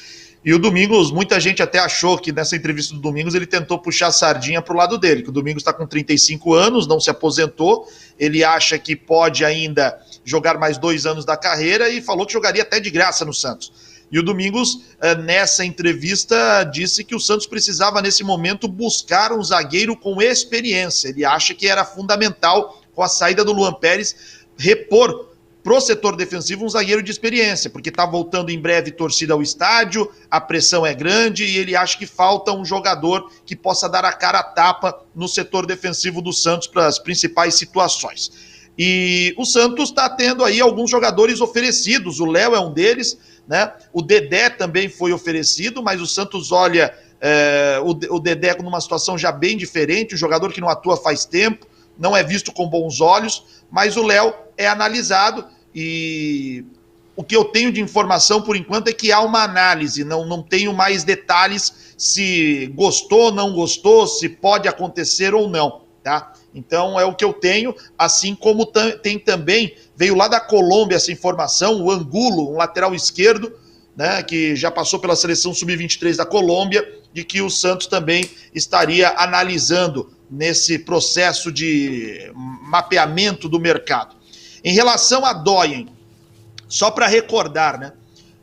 E o Domingos, muita gente até achou que nessa entrevista do Domingos ele tentou puxar a sardinha para o lado dele, que o Domingos está com 35 anos, não se aposentou, ele acha que pode ainda jogar mais 2 anos da carreira e falou que jogaria até de graça no Santos. E o Domingos, nessa entrevista, disse que o Santos precisava, nesse momento, buscar um zagueiro com experiência. Ele acha que era fundamental, com a saída do Luan Pérez, repor pro setor defensivo um zagueiro de experiência, porque está voltando em breve torcida ao estádio, a pressão é grande e ele acha que falta um jogador que possa dar a cara a tapa no setor defensivo do Santos para as principais situações. E o Santos está tendo aí alguns jogadores oferecidos, o Léo é um deles, né? O Dedé também foi oferecido, mas o Santos olha o Dedé numa situação já bem diferente, um jogador que não atua faz tempo, não é visto com bons olhos, mas o Léo é analisado e o que eu tenho de informação por enquanto é que há uma análise, não tenho mais detalhes se gostou, não gostou, se pode acontecer ou não, tá? Então é o que eu tenho, assim como tem também, veio lá da Colômbia essa informação, o Angulo, um lateral esquerdo, né, que já passou pela seleção sub-23 da Colômbia, de que o Santos também estaria analisando nesse processo de mapeamento do mercado. Em relação a Doyen, só para recordar, né,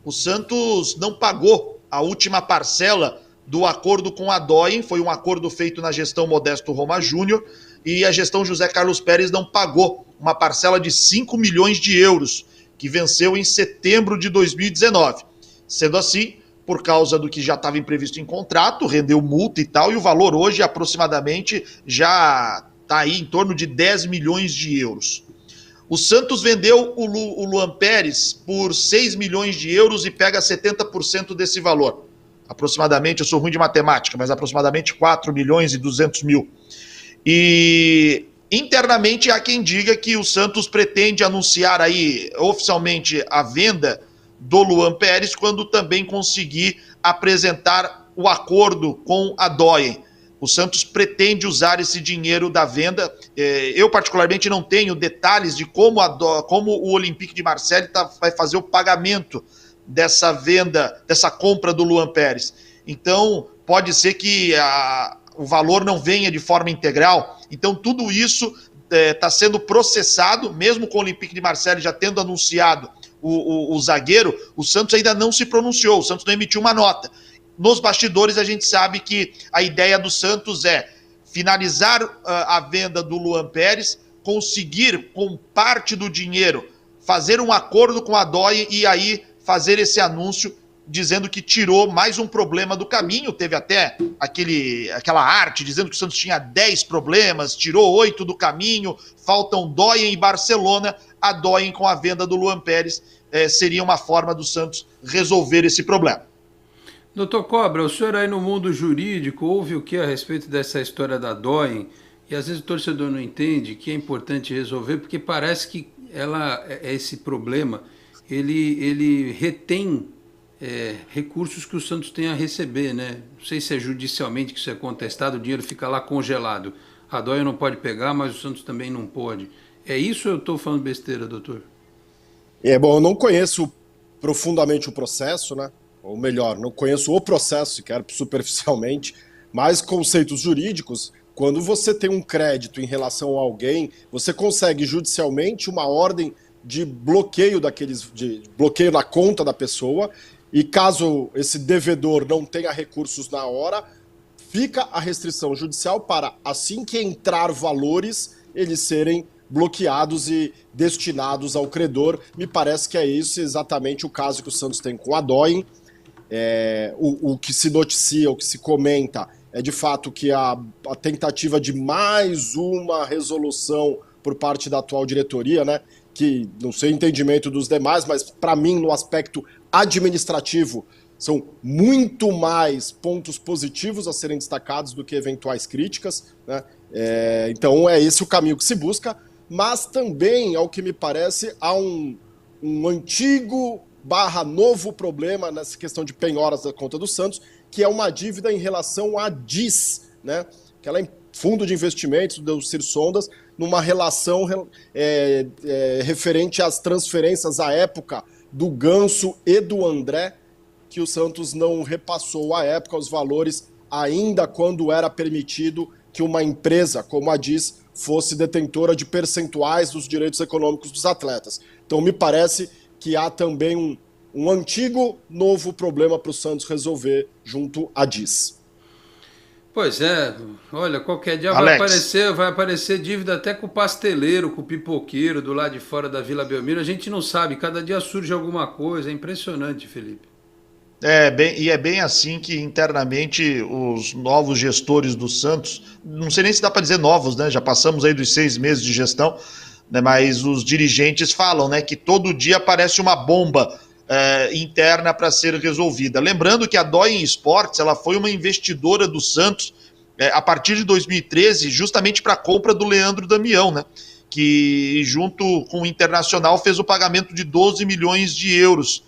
o Santos não pagou a última parcela do acordo com a Doyen, foi um acordo feito na gestão Modesto Roma Júnior, e a gestão José Carlos Pérez não pagou uma parcela de 5 milhões de euros, que venceu em setembro de 2019. Sendo assim, por causa do que já estava previsto em contrato, rendeu multa e tal, e o valor hoje aproximadamente já está aí em torno de 10 milhões de euros. O Santos vendeu o Luan Pérez por 6 milhões de euros e pega 70% desse valor. Aproximadamente, eu sou ruim de matemática, mas aproximadamente 4 milhões e 200 mil. E internamente há quem diga que o Santos pretende anunciar aí oficialmente a venda do Luan Pérez quando também conseguir apresentar o acordo com a Doyen. O Santos pretende usar esse dinheiro da venda. Eu particularmente não tenho detalhes de como o Olympique de Marseille vai fazer o pagamento dessa venda, dessa compra do Luan Pérez. Então pode ser que o valor não venha de forma integral. Então tudo isso está sendo processado, mesmo com o Olympique de Marseille já tendo anunciado o zagueiro, o Santos ainda não se pronunciou, o Santos não emitiu uma nota. Nos bastidores a gente sabe que a ideia do Santos é finalizar a venda do Luan Pérez, conseguir com parte do dinheiro fazer um acordo com a Doyen e aí fazer esse anúncio dizendo que tirou mais um problema do caminho. Teve até aquela arte dizendo que o Santos tinha 10 problemas, tirou 8 do caminho, faltam Doyen e Barcelona. A Doyen com a venda do Luan Pérez seria uma forma do Santos resolver esse problema.
Doutor Cobra, o senhor aí no mundo jurídico ouve o que a respeito dessa história da Doyen? E às vezes o torcedor não entende que é importante resolver, porque parece que esse problema ele retém recursos que o Santos tem a receber, né? Não sei se é judicialmente que isso é contestado, o dinheiro fica lá congelado. A Doyen não pode pegar, mas o Santos também não pode. É isso ou eu estou falando besteira, doutor?
Bom, eu não conheço profundamente o processo, né? Ou melhor, não conheço o processo, sequer superficialmente, mas conceitos jurídicos, quando você tem um crédito em relação a alguém, você consegue judicialmente uma ordem de bloqueio de bloqueio na conta da pessoa, e caso esse devedor não tenha recursos na hora, fica a restrição judicial para, assim que entrar valores, eles serem bloqueados e destinados ao credor. Me parece que é isso exatamente o caso que o Santos tem com a Doyen. O que se noticia, o que se comenta, é de fato que a tentativa de mais uma resolução por parte da atual diretoria, né, que não sei o entendimento dos demais, mas para mim no aspecto administrativo são muito mais pontos positivos a serem destacados do que eventuais críticas, né? Então é esse o caminho que se busca, mas também, ao que me parece, há um antigo barra novo problema nessa questão de penhoras da conta do Santos, que é uma dívida em relação à DIS, né? Que ela é fundo de investimentos do Cir Sondas, numa relação referente às transferências à época do Ganso e do André, que o Santos não repassou à época os valores, ainda quando era permitido que uma empresa como a DIS fosse detentora de percentuais dos direitos econômicos dos atletas. Então me parece que há também um antigo novo problema para o Santos resolver junto à DIS.
Pois é, olha, qualquer dia vai aparecer dívida até com o pasteleiro, com o pipoqueiro do lado de fora da Vila Belmiro. A gente não sabe, cada dia surge alguma coisa, é impressionante, Felipe.
É bem assim que internamente os novos gestores do Santos, não sei nem se dá para dizer novos, né? Já passamos aí dos 6 meses de gestão, né? Mas os dirigentes falam, né, que todo dia aparece uma bomba interna para ser resolvida. Lembrando que a Doyen Sports, ela foi uma investidora do Santos a partir de 2013, justamente para a compra do Leandro Damião, né? Que junto com o Internacional fez o pagamento de 12 milhões de euros.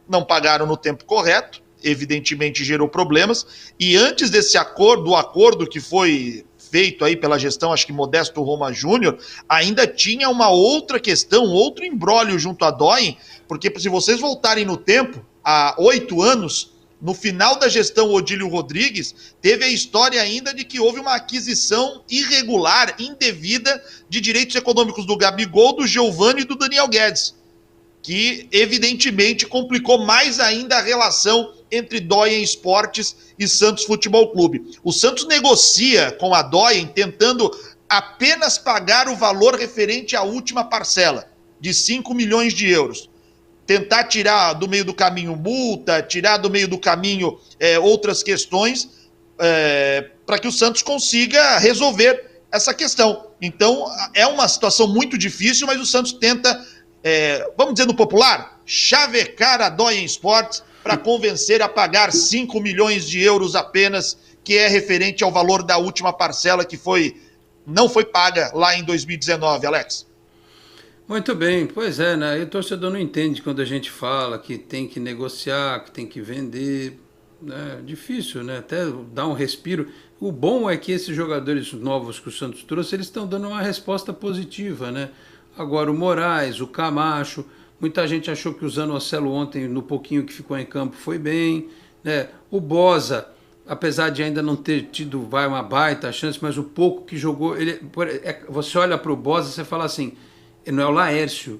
Não pagaram no tempo correto, evidentemente gerou problemas, e antes desse acordo, o acordo que foi feito aí pela gestão, acho que Modesto Roma Júnior, ainda tinha uma outra questão, outro imbróglio junto à Doyen, porque se vocês voltarem no tempo, há 8 anos, no final da gestão Odílio Rodrigues, teve a história ainda de que houve uma aquisição irregular, indevida, de direitos econômicos do Gabigol, do Giovani e do Daniel Guedes, que evidentemente complicou mais ainda a relação entre Doyen Esportes e Santos Futebol Clube. O Santos negocia com a Doyen tentando apenas pagar o valor referente à última parcela, de 5 milhões de euros. Tentar tirar do meio do caminho multa, tirar do meio do caminho outras questões, para que o Santos consiga resolver essa questão. Então, é uma situação muito difícil, mas o Santos tenta, vamos dizer no popular, chavecar a Doyen Sports para convencer a pagar 5 milhões de euros apenas, que é referente ao valor da última parcela que não foi paga lá em 2019, Alex.
Muito bem, pois é, né? E o torcedor não entende quando a gente fala que tem que negociar, que tem que vender. É difícil, né? Até dar um respiro. O bom é que esses jogadores novos que o Santos trouxe, eles estão dando uma resposta positiva, né? Agora o Moraes, o Camacho, muita gente achou que o Zanocelo ontem, no pouquinho que ficou em campo, foi bem, né? O Boza, apesar de ainda não ter tido uma baita chance, mas o pouco que jogou, você olha para o Boza e você fala assim, não é o Laércio.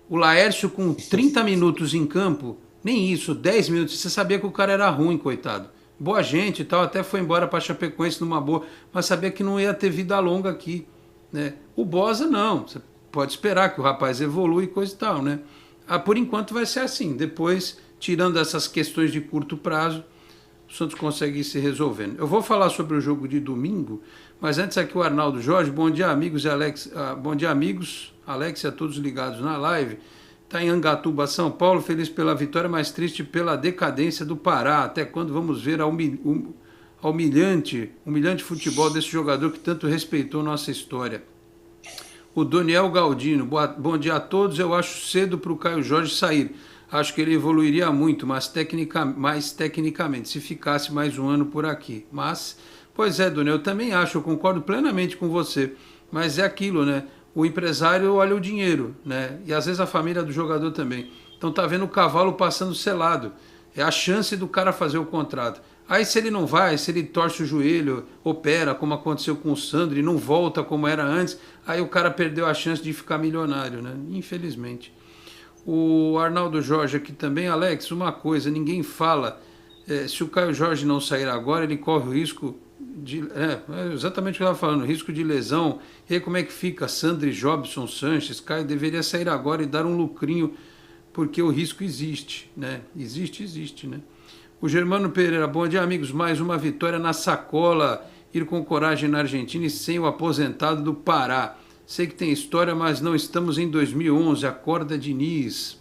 O Laércio com 30 minutos em campo, nem isso, 10 minutos, você sabia que o cara era ruim, coitado. Boa gente e tal, até foi embora para Chapecoense numa boa, mas sabia que não ia ter vida longa aqui, né? O Boza não, você pode esperar que o rapaz evolui e coisa e tal, né? Por enquanto vai ser assim, depois, tirando essas questões de curto prazo, o Santos consegue ir se resolvendo. Eu vou falar sobre o jogo de domingo, mas antes aqui o Arnaldo Jorge, bom dia amigos e Alex, bom dia amigos, Alex e a todos ligados na live. Está em Angatuba, São Paulo, feliz pela vitória, mas triste pela decadência do Pará. Até quando vamos ver a humilhante futebol desse jogador que tanto respeitou nossa história? O Daniel Galdino, bom dia a todos, eu acho cedo para o Caio Jorge sair. Acho que ele evoluiria muito, mais tecnicamente, se ficasse mais um ano por aqui. Mas, pois é, Daniel, eu também acho, eu concordo plenamente com você. Mas é aquilo, né? O empresário olha o dinheiro, né? E às vezes a família do jogador também. Então tá vendo o cavalo passando selado. É a chance do cara fazer o contrato. Aí se ele não vai, se ele torce o joelho, opera, como aconteceu com o Sandro, e não volta como era antes, aí o cara perdeu a chance de ficar milionário, né? Infelizmente. O Arnaldo Jorge aqui também. Alex, uma coisa, ninguém fala, se o Caio Jorge não sair agora, ele corre o risco de... exatamente o que eu estava falando, risco de lesão. E aí como é que fica? Sandro, Jobson, Sanches, Caio deveria sair agora e dar um lucrinho, porque o risco existe, né? Existe, né? O Germano Pereira, bom dia amigos, mais uma vitória na sacola, ir com coragem na Argentina e sem o aposentado do Pará. Sei que tem história, mas não estamos em 2011. Acorda, Diniz.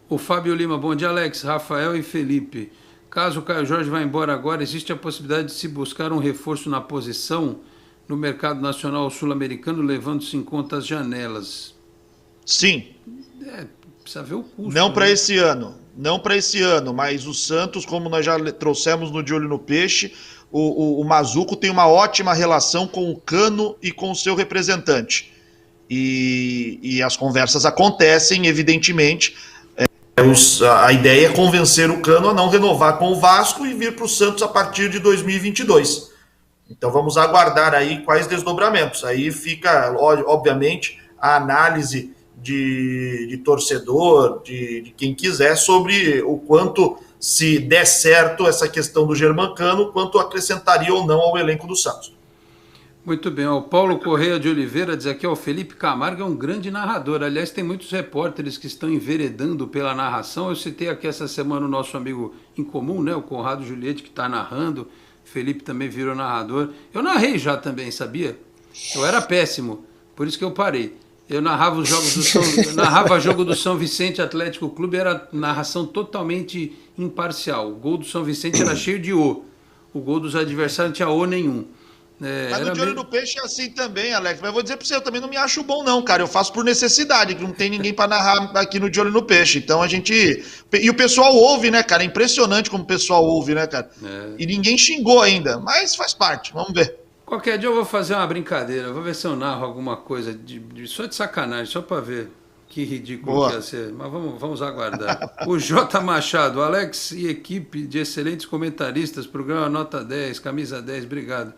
O Fábio Lima, bom dia, Alex, Rafael e Felipe. Caso o Caio Jorge vá embora agora, existe a possibilidade de se buscar um reforço na posição no mercado nacional sul-americano, levando-se em conta as janelas?
Sim.
Precisa ver o custo.
Não para
né?
esse ano. Não para esse ano, mas o Santos, como nós já trouxemos no De Olho no Peixe, o Mazuco tem uma ótima relação com o Cano e com o seu representante. E as conversas acontecem, evidentemente. A ideia é convencer o Cano a não renovar com o Vasco e vir para o Santos a partir de 2022. Então vamos aguardar aí quais desdobramentos. Aí fica, obviamente, a análise de torcedor, de quem quiser, sobre o quanto, se der certo essa questão do Germancano, quanto acrescentaria ou não ao elenco do Santos.
Muito bem, o Paulo Correia de Oliveira diz aqui, o Felipe Camargo é um grande narrador. Aliás, tem muitos repórteres que estão enveredando pela narração. Eu citei aqui essa semana o nosso amigo em comum, né, o Conrado Juliette, que está narrando. Felipe também virou narrador. Eu narrei já também, sabia? Eu era péssimo, por isso que eu parei. Eu narrava os jogos narrava jogo do São Vicente Atlético Clube, era narração totalmente imparcial. O gol do São Vicente era cheio de O. O gol dos adversários não tinha O nenhum.
Mas no De Olho no Peixe é assim também, Alex. Mas eu vou dizer pra você, eu também não me acho bom não, cara. Eu faço por necessidade, que não tem ninguém pra narrar aqui no De Olho no Peixe. Então a gente... E o pessoal ouve, né, cara? É impressionante como o pessoal ouve, né, cara? E ninguém xingou ainda, mas faz parte, vamos ver.
Qualquer dia eu vou fazer uma brincadeira, vou ver se eu narro alguma coisa, só de sacanagem, só pra ver que ridículo que ia ser. Mas vamos aguardar. O J. Machado, Alex e equipe de excelentes comentaristas, programa Nota 10, camisa 10, obrigado.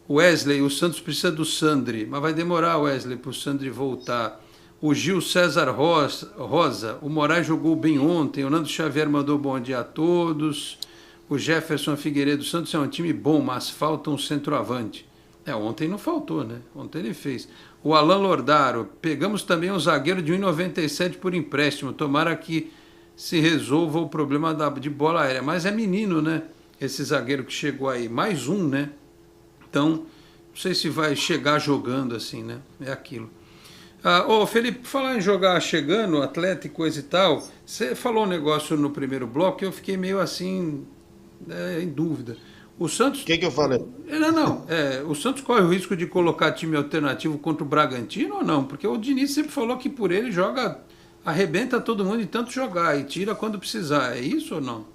Wesley, o Santos precisa do Sandri, mas vai demorar, Wesley, para o Sandri voltar. O Gil César Rosa, o Moraes jogou bem ontem, o Nando Xavier mandou bom dia a todos. O Jefferson Figueiredo, o Santos é um time bom, mas falta um centroavante. Ontem não faltou, né? Ontem ele fez. O Alan Lordaro, pegamos também um zagueiro de 1,97 por empréstimo, tomara que se resolva o problema de bola aérea. Mas é menino, né? Esse zagueiro que chegou aí, mais um, né? Então, não sei se vai chegar jogando assim, né? É aquilo. Felipe, falar em jogar chegando, atleta e coisa e tal, você falou um negócio no primeiro bloco e eu fiquei meio assim, em dúvida. O Santos...
O que eu falei?
O Santos corre o risco de colocar time alternativo contra o Bragantino ou não? Porque o Diniz sempre falou que por ele arrebenta todo mundo de tanto jogar e tira quando precisar. É isso ou não?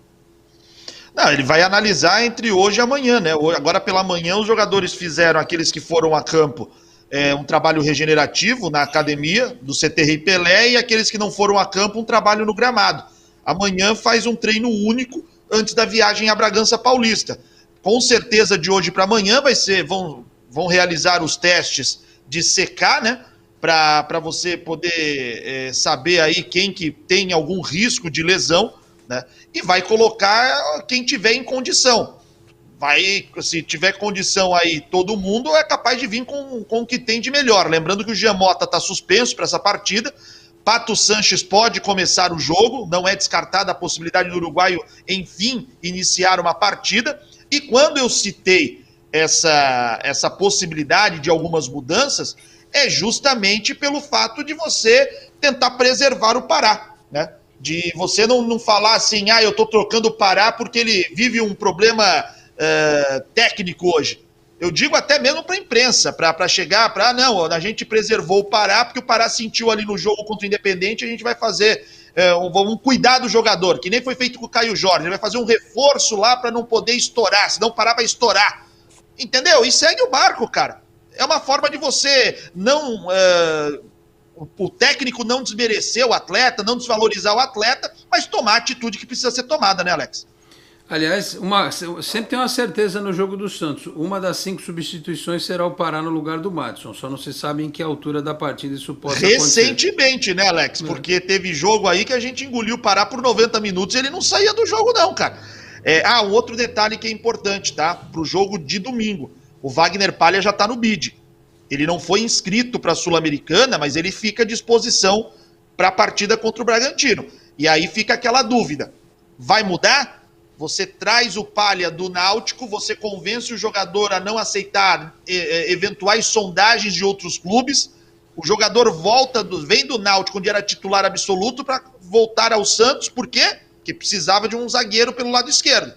Não, ele vai analisar entre hoje e amanhã, né? Agora pela manhã os jogadores fizeram, aqueles que foram a campo, um trabalho regenerativo na academia do CT Rei Pelé, e aqueles que não foram a campo, um trabalho no gramado. Amanhã faz um treino único antes da viagem à Bragança Paulista. Com certeza de hoje para amanhã vão realizar os testes de secar, né? Para você poder saber aí quem que tem algum risco de lesão, né? E vai colocar quem tiver em condição. Se tiver condição aí todo mundo, é capaz de vir com o que tem de melhor. Lembrando que o Jean Mota está suspenso para essa partida. Pato Sanches pode começar o jogo, não é descartada a possibilidade do uruguaio, enfim, iniciar uma partida. E quando eu citei essa possibilidade de algumas mudanças, é justamente pelo fato de você tentar preservar o Pará, né? De você não falar assim, eu estou trocando o Pará porque ele vive um problema técnico hoje. Eu digo até mesmo para a imprensa, para chegar, a gente preservou o Pará porque o Pará sentiu ali no jogo contra o Independente, a gente vai fazer um cuidar do jogador, que nem foi feito com o Caio Jorge, ele vai fazer um reforço lá para não poder estourar, senão o Pará vai estourar. Entendeu? E segue o barco, cara. É uma forma de você não... o técnico não desmerecer o atleta, não desvalorizar o atleta, mas tomar a atitude que precisa ser tomada, né, Alex?
Aliás, sempre tem uma certeza no jogo do Santos. Uma das 5 substituições será o Pará no lugar do Madison. Só não se sabe em que altura da partida isso pode acontecer.
Recentemente, né, Alex? Porque teve jogo aí que a gente engoliu o Pará por 90 minutos e ele não saía do jogo não, cara. Um outro detalhe que é importante, tá? Pro jogo de domingo. O Wagner Palha já tá no bid. Ele não foi inscrito para a Sul-Americana, mas ele fica à disposição para a partida contra o Bragantino. E aí fica aquela dúvida. Vai mudar? Você traz o Palha do Náutico, você convence o jogador a não aceitar eventuais sondagens de outros clubes. O jogador vem do Náutico, onde era titular absoluto, para voltar ao Santos. Por quê? Porque precisava de um zagueiro pelo lado esquerdo.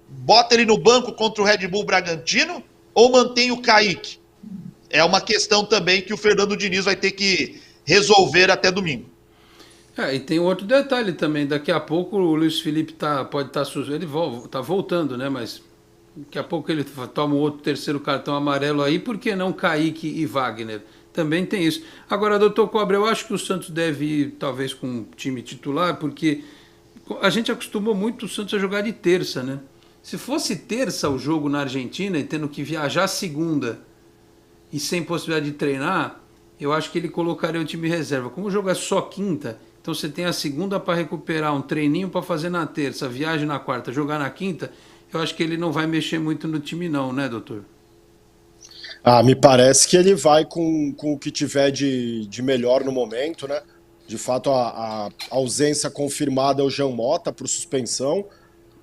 Bota ele no banco contra o Red Bull Bragantino ou mantém o Kaique? É uma questão também que o Fernando Diniz vai ter que resolver até domingo.
E tem outro detalhe também, daqui a pouco o Luiz Felipe pode estar ele tá voltando, né? Mas daqui a pouco ele toma um outro terceiro cartão amarelo aí, por que não Kaique e Wagner? Também tem isso. Agora, doutor Cobra, eu acho que o Santos deve ir talvez com um time titular, porque a gente acostumou muito o Santos a jogar de terça, né? Se fosse terça o jogo na Argentina e tendo que viajar segunda e sem possibilidade de treinar, eu acho que ele colocaria o time reserva. Como o jogo é só quinta, então você tem a segunda para recuperar, um treininho para fazer na terça, viagem na quarta, jogar na quinta, eu acho que ele não vai mexer muito no time não, né, doutor?
Me parece que ele vai com o que tiver de melhor no momento, né? De fato, a ausência confirmada é o Jean Mota por suspensão,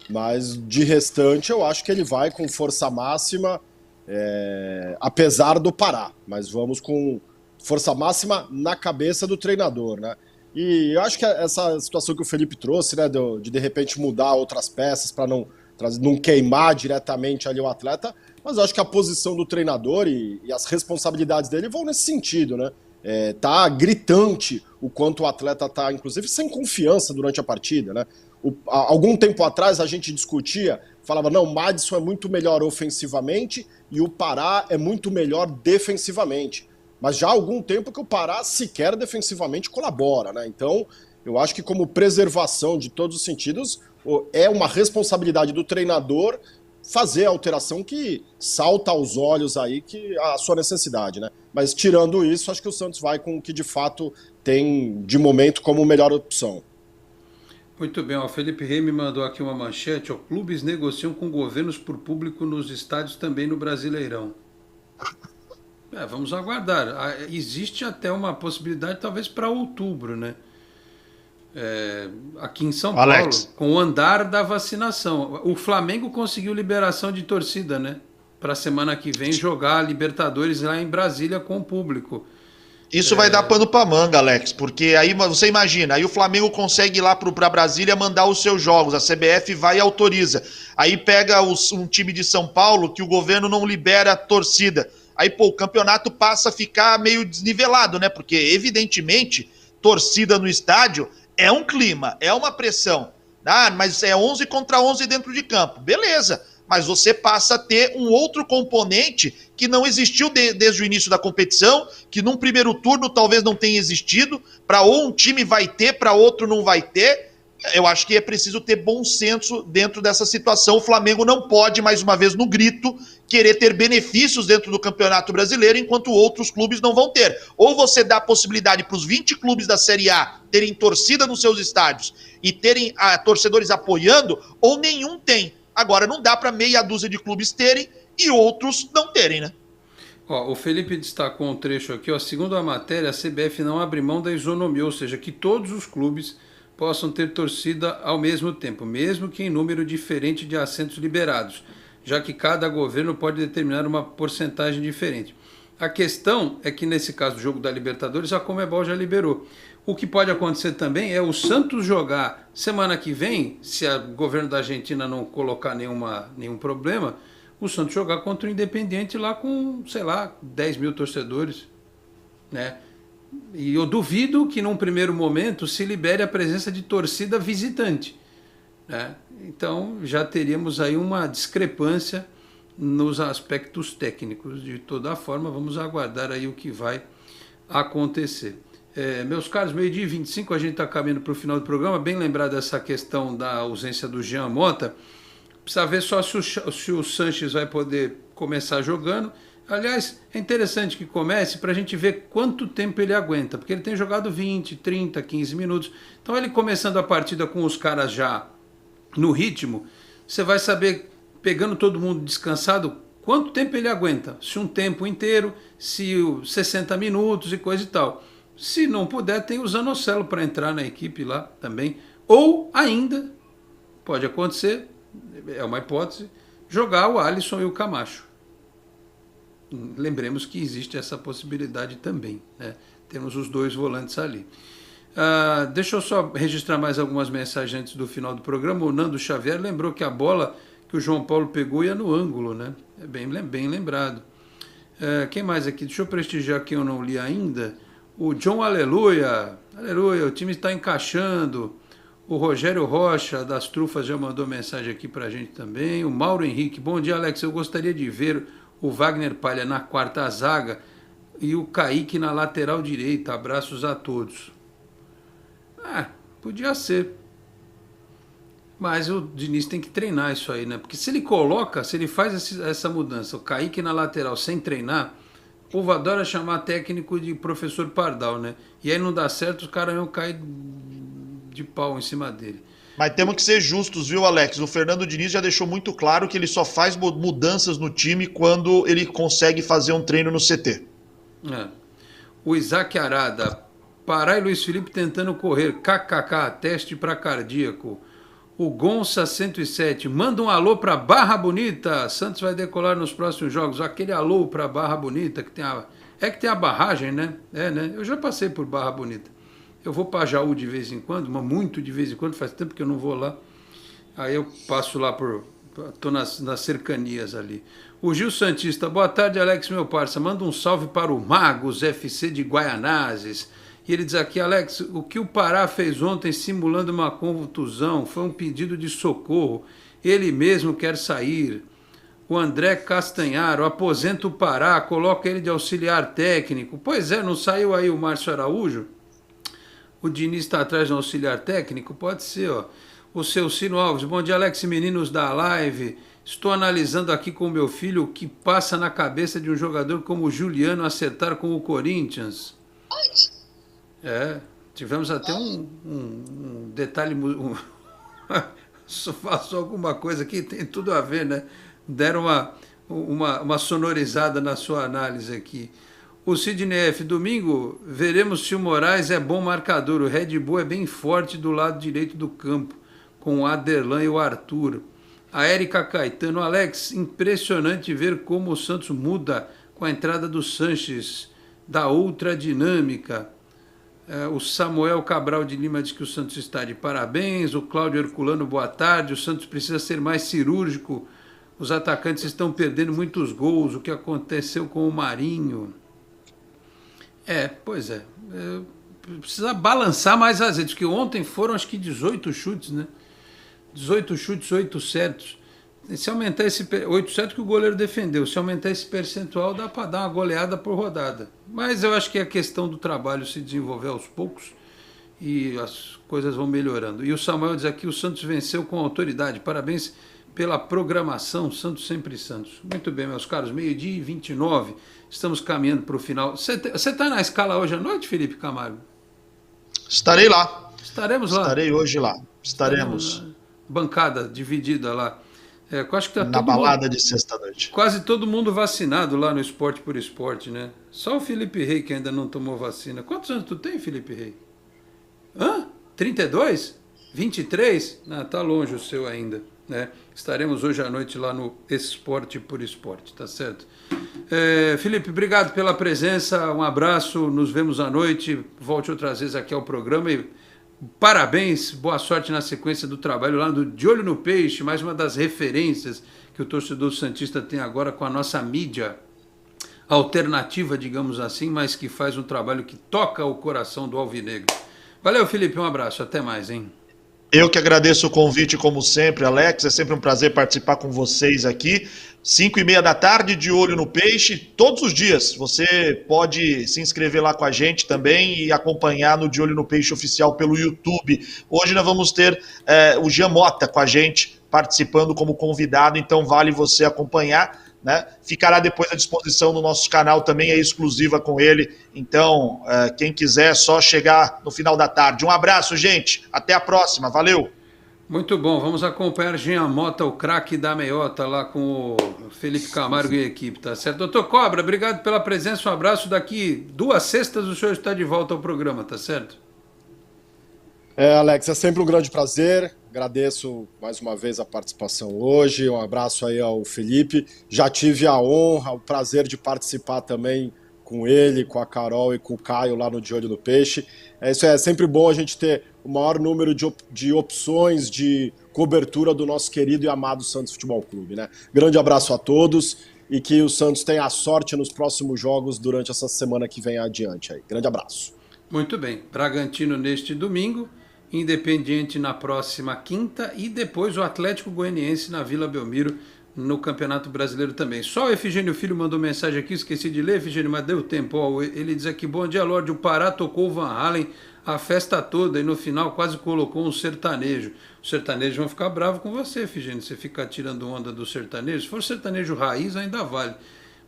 mas de restante eu acho que ele vai com força máxima, apesar do Pará, mas vamos com força máxima na cabeça do treinador, né? E eu acho que essa situação que o Felipe trouxe, né, de repente mudar outras peças para não queimar diretamente ali o atleta, mas eu acho que a posição do treinador e as responsabilidades dele vão nesse sentido, né? Tá gritante o quanto o atleta tá, inclusive, sem confiança durante a partida, né? Algum tempo atrás a gente discutia, falava, não, o Madison é muito melhor ofensivamente e o Pará é muito melhor defensivamente. Mas já há algum tempo que o Pará sequer defensivamente colabora, né? Então, eu acho que como preservação de todos os sentidos, é uma responsabilidade do treinador fazer a alteração que salta aos olhos aí, que a sua necessidade, né? Mas tirando isso, acho que o Santos vai com o que de fato tem de momento como melhor opção.
Muito bem, o Felipe Rey me mandou aqui uma manchete, clubes negociam com governos por público nos estádios também no Brasileirão. Vamos aguardar. Existe até uma possibilidade talvez para outubro, né? Aqui em São Paulo, com o andar da vacinação. O Flamengo conseguiu liberação de torcida, né? Para a semana que vem jogar a Libertadores lá em Brasília com o público.
Isso vai dar pano para manga, Alex, porque aí você imagina, aí o Flamengo consegue ir lá para Brasília mandar os seus jogos, a CBF vai e autoriza. Aí pega um time de São Paulo que o governo não libera a torcida. Aí, o campeonato passa a ficar meio desnivelado, né? Porque, evidentemente, torcida no estádio é um clima, é uma pressão. Mas é 11 contra 11 dentro de campo. Beleza, mas você passa a ter um outro componente que não existiu desde o início da competição, que num primeiro turno talvez não tenha existido, para um time vai ter, para outro não vai ter. Eu acho que é preciso ter bom senso dentro dessa situação. O Flamengo não pode, mais uma vez no grito, querer ter benefícios dentro do Campeonato Brasileiro, enquanto outros clubes não vão ter. Ou você dá a possibilidade para os 20 clubes da Série A terem torcida nos seus estádios e terem torcedores apoiando, ou nenhum tem. Agora, não dá para meia dúzia de clubes terem e outros não terem, né?
O Felipe destacou um trecho aqui, segundo a matéria, a CBF não abre mão da isonomia, ou seja, que todos os clubes possam ter torcida ao mesmo tempo, mesmo que em número diferente de assentos liberados, já que cada governo pode determinar uma porcentagem diferente. A questão é que, nesse caso do jogo da Libertadores, a Conmebol já liberou. O que pode acontecer também é o Santos jogar semana que vem, se o governo da Argentina não colocar nenhum problema, o Santos jogar contra o Independiente lá com, 10 mil torcedores, né? E eu duvido que num primeiro momento se libere a presença de torcida visitante, né? Então já teríamos aí uma discrepância nos aspectos técnicos. De toda forma, vamos aguardar aí o que vai acontecer. Meus caros, 12h25, a gente está caminhando para o final do programa. Bem lembrado essa questão da ausência do Jean Mota. Precisa ver só se o Sanches vai poder começar jogando. Aliás, é interessante que comece para a gente ver quanto tempo ele aguenta, porque ele tem jogado 20, 30, 15 minutos. Então ele começando a partida com os caras já no ritmo, você vai saber, pegando todo mundo descansado, quanto tempo ele aguenta. Se um tempo inteiro, se 60 minutos e coisa e tal. Se não puder, tem o Zanocelo para entrar na equipe lá também. Ou ainda, pode acontecer, é uma hipótese, jogar o Alisson e o Camacho. Lembremos que existe essa possibilidade também, né? Temos os dois volantes ali. Deixa eu só registrar mais algumas mensagens antes do final do programa. O Nando Xavier lembrou que a bola que o João Paulo pegou ia no ângulo, né? É bem lembrado. Quem mais aqui? Deixa eu prestigiar quem eu não li ainda. O John Aleluia. Aleluia, o time está encaixando. O Rogério Rocha, das Trufas, já mandou mensagem aqui para a gente também. O Mauro Henrique, bom dia, Alex. Eu gostaria de ver o Wagner Palha na quarta zaga e o Kaique na lateral direita. Abraços a todos. Podia ser. Mas o Diniz tem que treinar isso aí, né? Porque se ele faz essa mudança, o Kaique na lateral sem treinar, o povo adora chamar técnico de professor Pardal, né? E aí não dá certo, os caras iam cair de pau em cima dele.
Mas temos que ser justos, viu, Alex? O Fernando Diniz já deixou muito claro que ele só faz mudanças no time quando ele consegue fazer um treino no CT.
O Isaac Arada, Pará e Luiz Felipe tentando correr, kkk, teste para cardíaco. O Gonça 107, manda um alô para Barra Bonita, Santos vai decolar nos próximos jogos. Aquele alô para Barra Bonita, que tem a barragem, né? Né? Eu já passei por Barra Bonita. Eu vou para Jaú de vez em quando, mas muito de vez em quando, faz tempo que eu não vou lá. Aí eu passo lá tô nas cercanias ali. O Gil Santista, boa tarde, Alex, meu parça. Manda um salve para o Magos FC de Guaianazes. E ele diz aqui, Alex, o que o Pará fez ontem simulando uma contusão foi um pedido de socorro. Ele mesmo quer sair. O André Castanharo, aposenta o Pará, coloca ele de auxiliar técnico. Pois é, não saiu aí o Márcio Araújo? O Diniz está atrás do auxiliar técnico? Pode ser, ó. O seu Cino Alves, bom dia, Alex e meninos da live. Estou analisando aqui com meu filho o que passa na cabeça de um jogador como o Juliano acertar com o Corinthians. Tivemos até um detalhe, passou alguma coisa que tem tudo a ver, né? Deram uma sonorizada na sua análise aqui. O Sidney F, domingo, veremos se o Moraes é bom marcador. O Red Bull é bem forte do lado direito do campo, com o Aderlan e o Arthur. A Érica Caetano, Alex, impressionante ver como o Santos muda com a entrada do Sanches, da outra dinâmica. O Samuel Cabral de Lima diz que o Santos está de parabéns. O Cláudio Herculano, boa tarde. O Santos precisa ser mais cirúrgico. Os atacantes estão perdendo muitos gols. O que aconteceu com o Marinho? Pois é. Precisa balançar mais as redes, porque ontem foram acho que 18 chutes, né? 18 chutes, 8 certos. Se aumentar 8 certos que o goleiro defendeu, se aumentar esse percentual dá para dar uma goleada por rodada. Mas eu acho que é a questão do trabalho se desenvolver aos poucos e as coisas vão melhorando. E o Samuel diz aqui, o Santos venceu com autoridade. Parabéns pela programação, Santos sempre Santos. Muito bem, meus caros, 12h29, estamos caminhando para o final. Você está na escala hoje à noite, Felipe Camargo?
Estarei lá.
Estaremos lá?
Estarei hoje lá. Estaremos.
Bancada dividida lá. Eu acho que tá
na balada de sexta-noite.
Quase todo mundo vacinado lá no Esporte por Esporte, né? Só o Felipe Rei que ainda não tomou vacina. Quantos anos tu tem, Felipe Rei? 32? 23? Tá longe o seu ainda, né? Estaremos hoje à noite lá no Esporte por Esporte, tá certo? Felipe, obrigado pela presença, um abraço, nos vemos à noite, volte outras vezes aqui ao programa e parabéns, boa sorte na sequência do trabalho lá no De Olho no Peixe, mais uma das referências que o torcedor santista tem agora com a nossa mídia alternativa, digamos assim, mas que faz um trabalho que toca o coração do alvinegro. Valeu, Felipe, um abraço, até mais, hein?
Eu que agradeço o convite, como sempre, Alex, é sempre um prazer participar com vocês aqui. 5h30 da tarde, De Olho no Peixe, todos os dias. Você pode se inscrever lá com a gente também e acompanhar no De Olho no Peixe oficial pelo YouTube. Hoje nós vamos ter o Jean Mota com a gente, participando como convidado, então vale você acompanhar, né? Ficará depois à disposição no nosso canal, também é exclusiva com ele, então quem quiser é só chegar no final da tarde. Um abraço, gente, até a próxima, valeu!
Muito bom, vamos acompanhar Jean Mota, o craque da meiota, lá com o Felipe Camargo e a equipe, tá certo? Doutor Cobra, obrigado pela presença, um abraço, daqui 2 sextas o senhor está de volta ao programa, tá certo?
Alex, é sempre um grande prazer, agradeço mais uma vez a participação hoje, um abraço aí ao Felipe, já tive a honra, o prazer de participar também com ele, com a Carol e com o Caio lá no De Olho no Peixe. Isso é sempre bom a gente ter o maior número de opções de cobertura do nosso querido e amado Santos Futebol Clube, né? Grande abraço a todos e que o Santos tenha sorte nos próximos jogos durante essa semana que vem adiante aí. Grande abraço.
Muito bem. Bragantino neste domingo, Independiente na próxima quinta e depois o Atlético Goianiense na Vila Belmiro no Campeonato Brasileiro também. Só o Efigênio Filho mandou mensagem aqui, esqueci de ler, Efigênio, mas deu tempo. Ó, ele diz aqui, bom dia, Lorde, o Pará tocou o Van Halen a festa toda e no final quase colocou um sertanejo. Os sertanejos vão ficar bravos com você, Efigênio, você ficar tirando onda do sertanejo. Se for sertanejo raiz, ainda vale,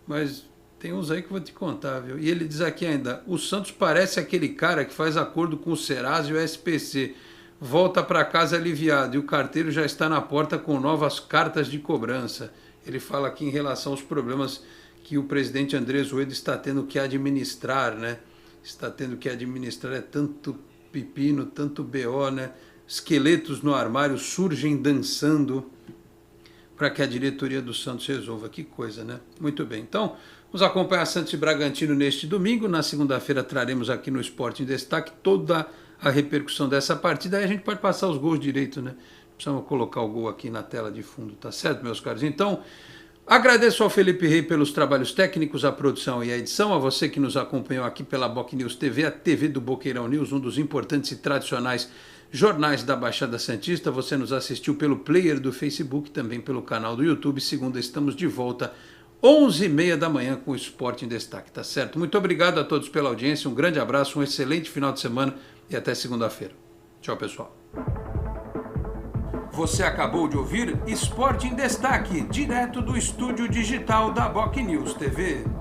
mas tem uns aí que eu vou te contar, viu? E ele diz aqui ainda, o Santos parece aquele cara que faz acordo com o Serasa e o SPC, volta para casa aliviado e o carteiro já está na porta com novas cartas de cobrança. Ele fala aqui em relação aos problemas que o presidente Andrés Rueda está tendo que administrar, né? Está tendo que administrar, é tanto pepino, tanto BO, né? Esqueletos no armário surgem dançando para que a diretoria do Santos resolva. Que coisa, né? Muito bem. Então, vamos acompanhar Santos e Bragantino neste domingo. Na segunda-feira traremos aqui no Esporte em Destaque toda a repercussão dessa partida. Aí a gente pode passar os gols direito, né? Precisamos colocar o gol aqui na tela de fundo, tá certo, meus caros? Então, agradeço ao Felipe Rey pelos trabalhos técnicos, a produção e a edição, a você que nos acompanhou aqui pela Boc News TV, a TV do Boqueirão News, um dos importantes e tradicionais jornais da Baixada Santista. Você nos assistiu pelo player do Facebook, também pelo canal do YouTube. Segunda estamos de volta 11h30 da manhã com o Esporte em Destaque, tá certo? Muito obrigado a todos pela audiência, um grande abraço, um excelente final de semana e até segunda-feira. Tchau, pessoal. Você acabou de ouvir Esporte em Destaque, direto do estúdio digital da Boc News TV.